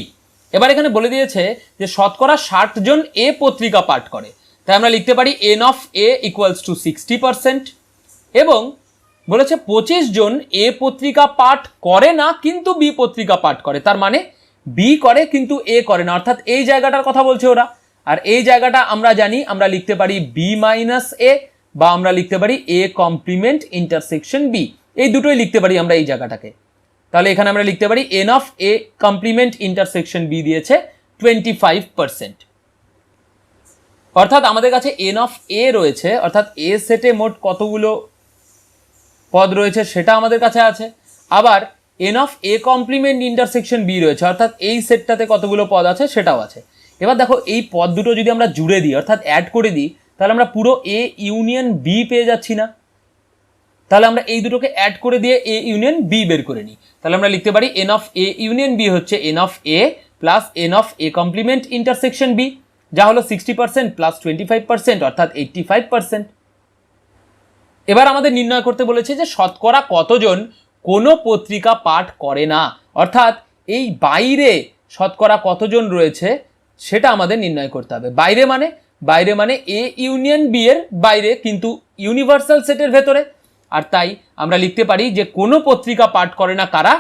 এবার এখানে বলে দিয়েছে যে শতকরা 60 জন এ পত্রিকা পাঠ করে, তাই আমরা লিখতে পারি n of a = 60%, এবং বলেছে 25 জন এ পত্রিকা পাঠ করে না কিন্তু বি পত্রিকা পাঠ করে। তার মানে বি করে কিন্তু এ করে না, অর্থাৎ এই জায়গাটার কথা বলছে ওরা। আর এই জায়গাটা আমরা জানি, আমরা লিখতে পারি বি মাইনাস এ, বা আমরা লিখতে পারি এ কমপ্লিমেন্ট ইন্টারসেকশন বি, এই দুটোই লিখতে পারি আমরা এই জায়গাটাকে। তাহলে এখানে আমরা লিখতে পারি n of a complement intersection B দিয়েছে 25%। অর্থাৎ আমাদের কাছে n of a রয়েছে, অর্থাৎ এ সেটে মোট কতগুলো পদ রয়েছে সেটা আমাদের কাছে আছে। আবার n of a complement intersection B রয়েছে, অর্থাৎ এই সেটটাতে কতগুলো পদ আছে সেটাও আছে। এবার দেখো, এই পদ দুটো যদি আমরা জুড়ে দিই অর্থাৎ অ্যাড করে দিই, তাহলে আমরা পুরো এ ইউনিয়ন বি পেয়ে যাচ্ছি না। তাহলে আমরা এই দুটোকে অ্যাড করে দিয়ে এ ইউনিয়ন বি বের করে নিই। তাহলে আমরা লিখতে পারি n of a union B হচ্ছে n of a plus n of a complement intersection B, যা হলো 60% প্লাস 25% অর্থাৎ 85%। এবার আমাদের নির্ণয় করতে বলেছে যে শতকরা কতজন কোনো পত্রিকা পাঠ করে না, অর্থাৎ এই বাইরে শতকরা কতজন রয়েছে সেটা আমাদের নির্ণয় করতে হবে। বাইরে মানে এ ইউনিয়ন বি এর বাইরে, কিন্তু ইউনিভার্সাল সেটের ভেতরে। আর তাই আমরা লিখতে পারি যে কোনো পত্রিকা পাঠ করে না কারা?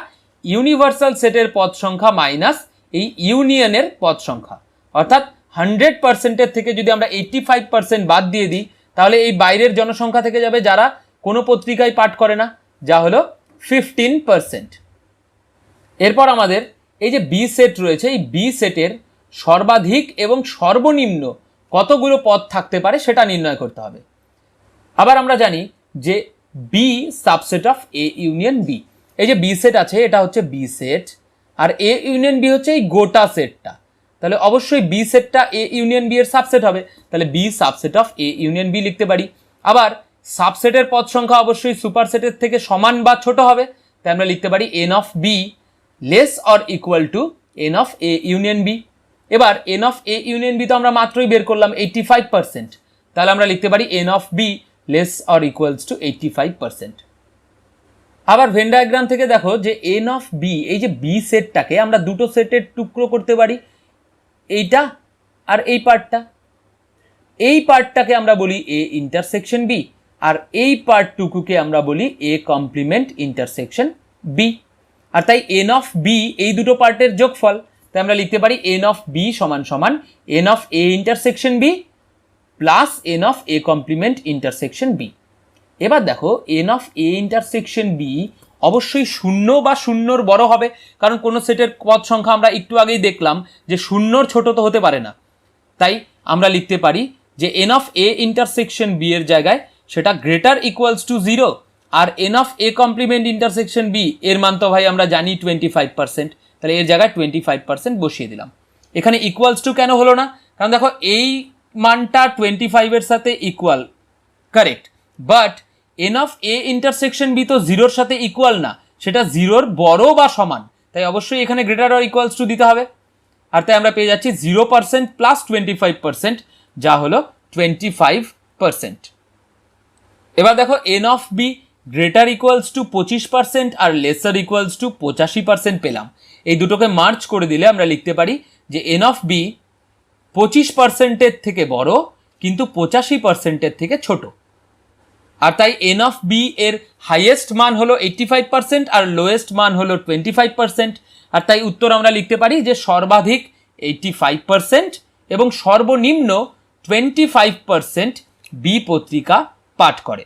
ইউনিভার্সাল সেটের পদ সংখ্যা মাইনাস এই ইউনিয়নের পদ সংখ্যা। অর্থাৎ 100% থেকে যদি আমরা 85% বাদ দিয়ে দিই, তাহলে এই বাইরের জনসংখ্যা থেকে যাবে যারা কোনো পত্রিকায় পাঠ করে না, যা হলো 15%। এরপর আমাদের এই যে বি সেট রয়েছে, এই বি সেটের সর্বাধিক এবং সর্বনিম্ন কতগুলো পদ থাকতে পারে সেটা নির্ণয় করতে হবে। আবার আমরা জানি যে B subset of A union B. এই যে বি সেট আছে এটা হচ্ছে বি সেট, আর এ ইউনিয়ন বি হচ্ছে এই গোটা সেটটা। তাহলে অবশ্যই বি সেটটা এ ইউনিয়ন বি এর সাবসেট হবে, তাহলে B subset of A union B লিখতে পারি। আবার সাবসেটের পদ সংখ্যা অবশ্যই সুপারসেটের থেকে সমান বা ছোট হবে, তাই আমরা লিখতে পারি N of B less or equal to N of A union B. এবার N of A union B তো আমরা মাত্রই বের করলাম 85%, তাহলে আমরা লিখতে পারি N of B less or equals to 85%। আবার ভেন ডায়াগ্রাম থেকে দেখো যে এন অফ বি, এই যে বি সেটটাকে আমরা দুটো সেটের টুকরো করতে পারি, এইটা আর এই পার্টটা। এই পার্টটাকে আমরা বলি এ ইন্টারসেকশন বি, আর এই পার্টটুকুকে আমরা বলি এ কমপ্লিমেন্ট ইন্টারসেকশন বি। আর তাই এন অফ বি এই দুটো পার্টের যোগফল, তাই আমরা লিখতে পারি এন অফ বি সমান সমান N of A intersection B plus n of A complement intersection B. এবার দেখো n of A intersection B অবশ্যই শূন্য বা শূন্যর বড় হবে, কারণ কোনো সেটের পদ সংখ্যা আমরা একটু আগেই দেখলাম যে শূন্যর ছোট তো হতে পারে না। তাই আমরা লিখতে পারি যে n of A intersection B এর জায়গায় সেটা গ্রেটার ইকুয়ালস টু 0, আর n of A complement intersection B এর মান তো ভাই আমরা জানি 25%, তাহলে এর জায়গায় 25% বসিয়ে দিলাম। এখানে ইকুয়ালস টু কেন হলো না? কারণ দেখো এই মানটা 25 এর সাথে equal, correct, but n of A intersection B তো 0-র সাথে ইকুয়াল না, সেটা 0-র বড় বা সমান, তাই অবশ্যই এখানে গ্রেটার অর ইকুয়ালস টু দিতে হবে। আর তাই আমরা পেয়ে যাচ্ছি 0% প্লাস 25%, যা হলো 25%। এবার দেখো n of B greater equals to 25% আর লেসার ইকুয়ালস টু 85% পেলাম। এই দুটোকে মার্চ করে দিলে আমরা লিখতে পারি যে এন অফ বি 25%-এর থেকে বড় কিন্তু 85%-এর থেকে ছোট। আর তাই এন অফ বি এর হাইয়েস্ট মান হলো 85% আর লোয়েস্ট মান হলো 25%। আর তাই উত্তর আমরা লিখতে পারি যে সর্বাধিক 85% এবং সর্বনিম্ন 25% বি পত্রিকা পাঠ করে।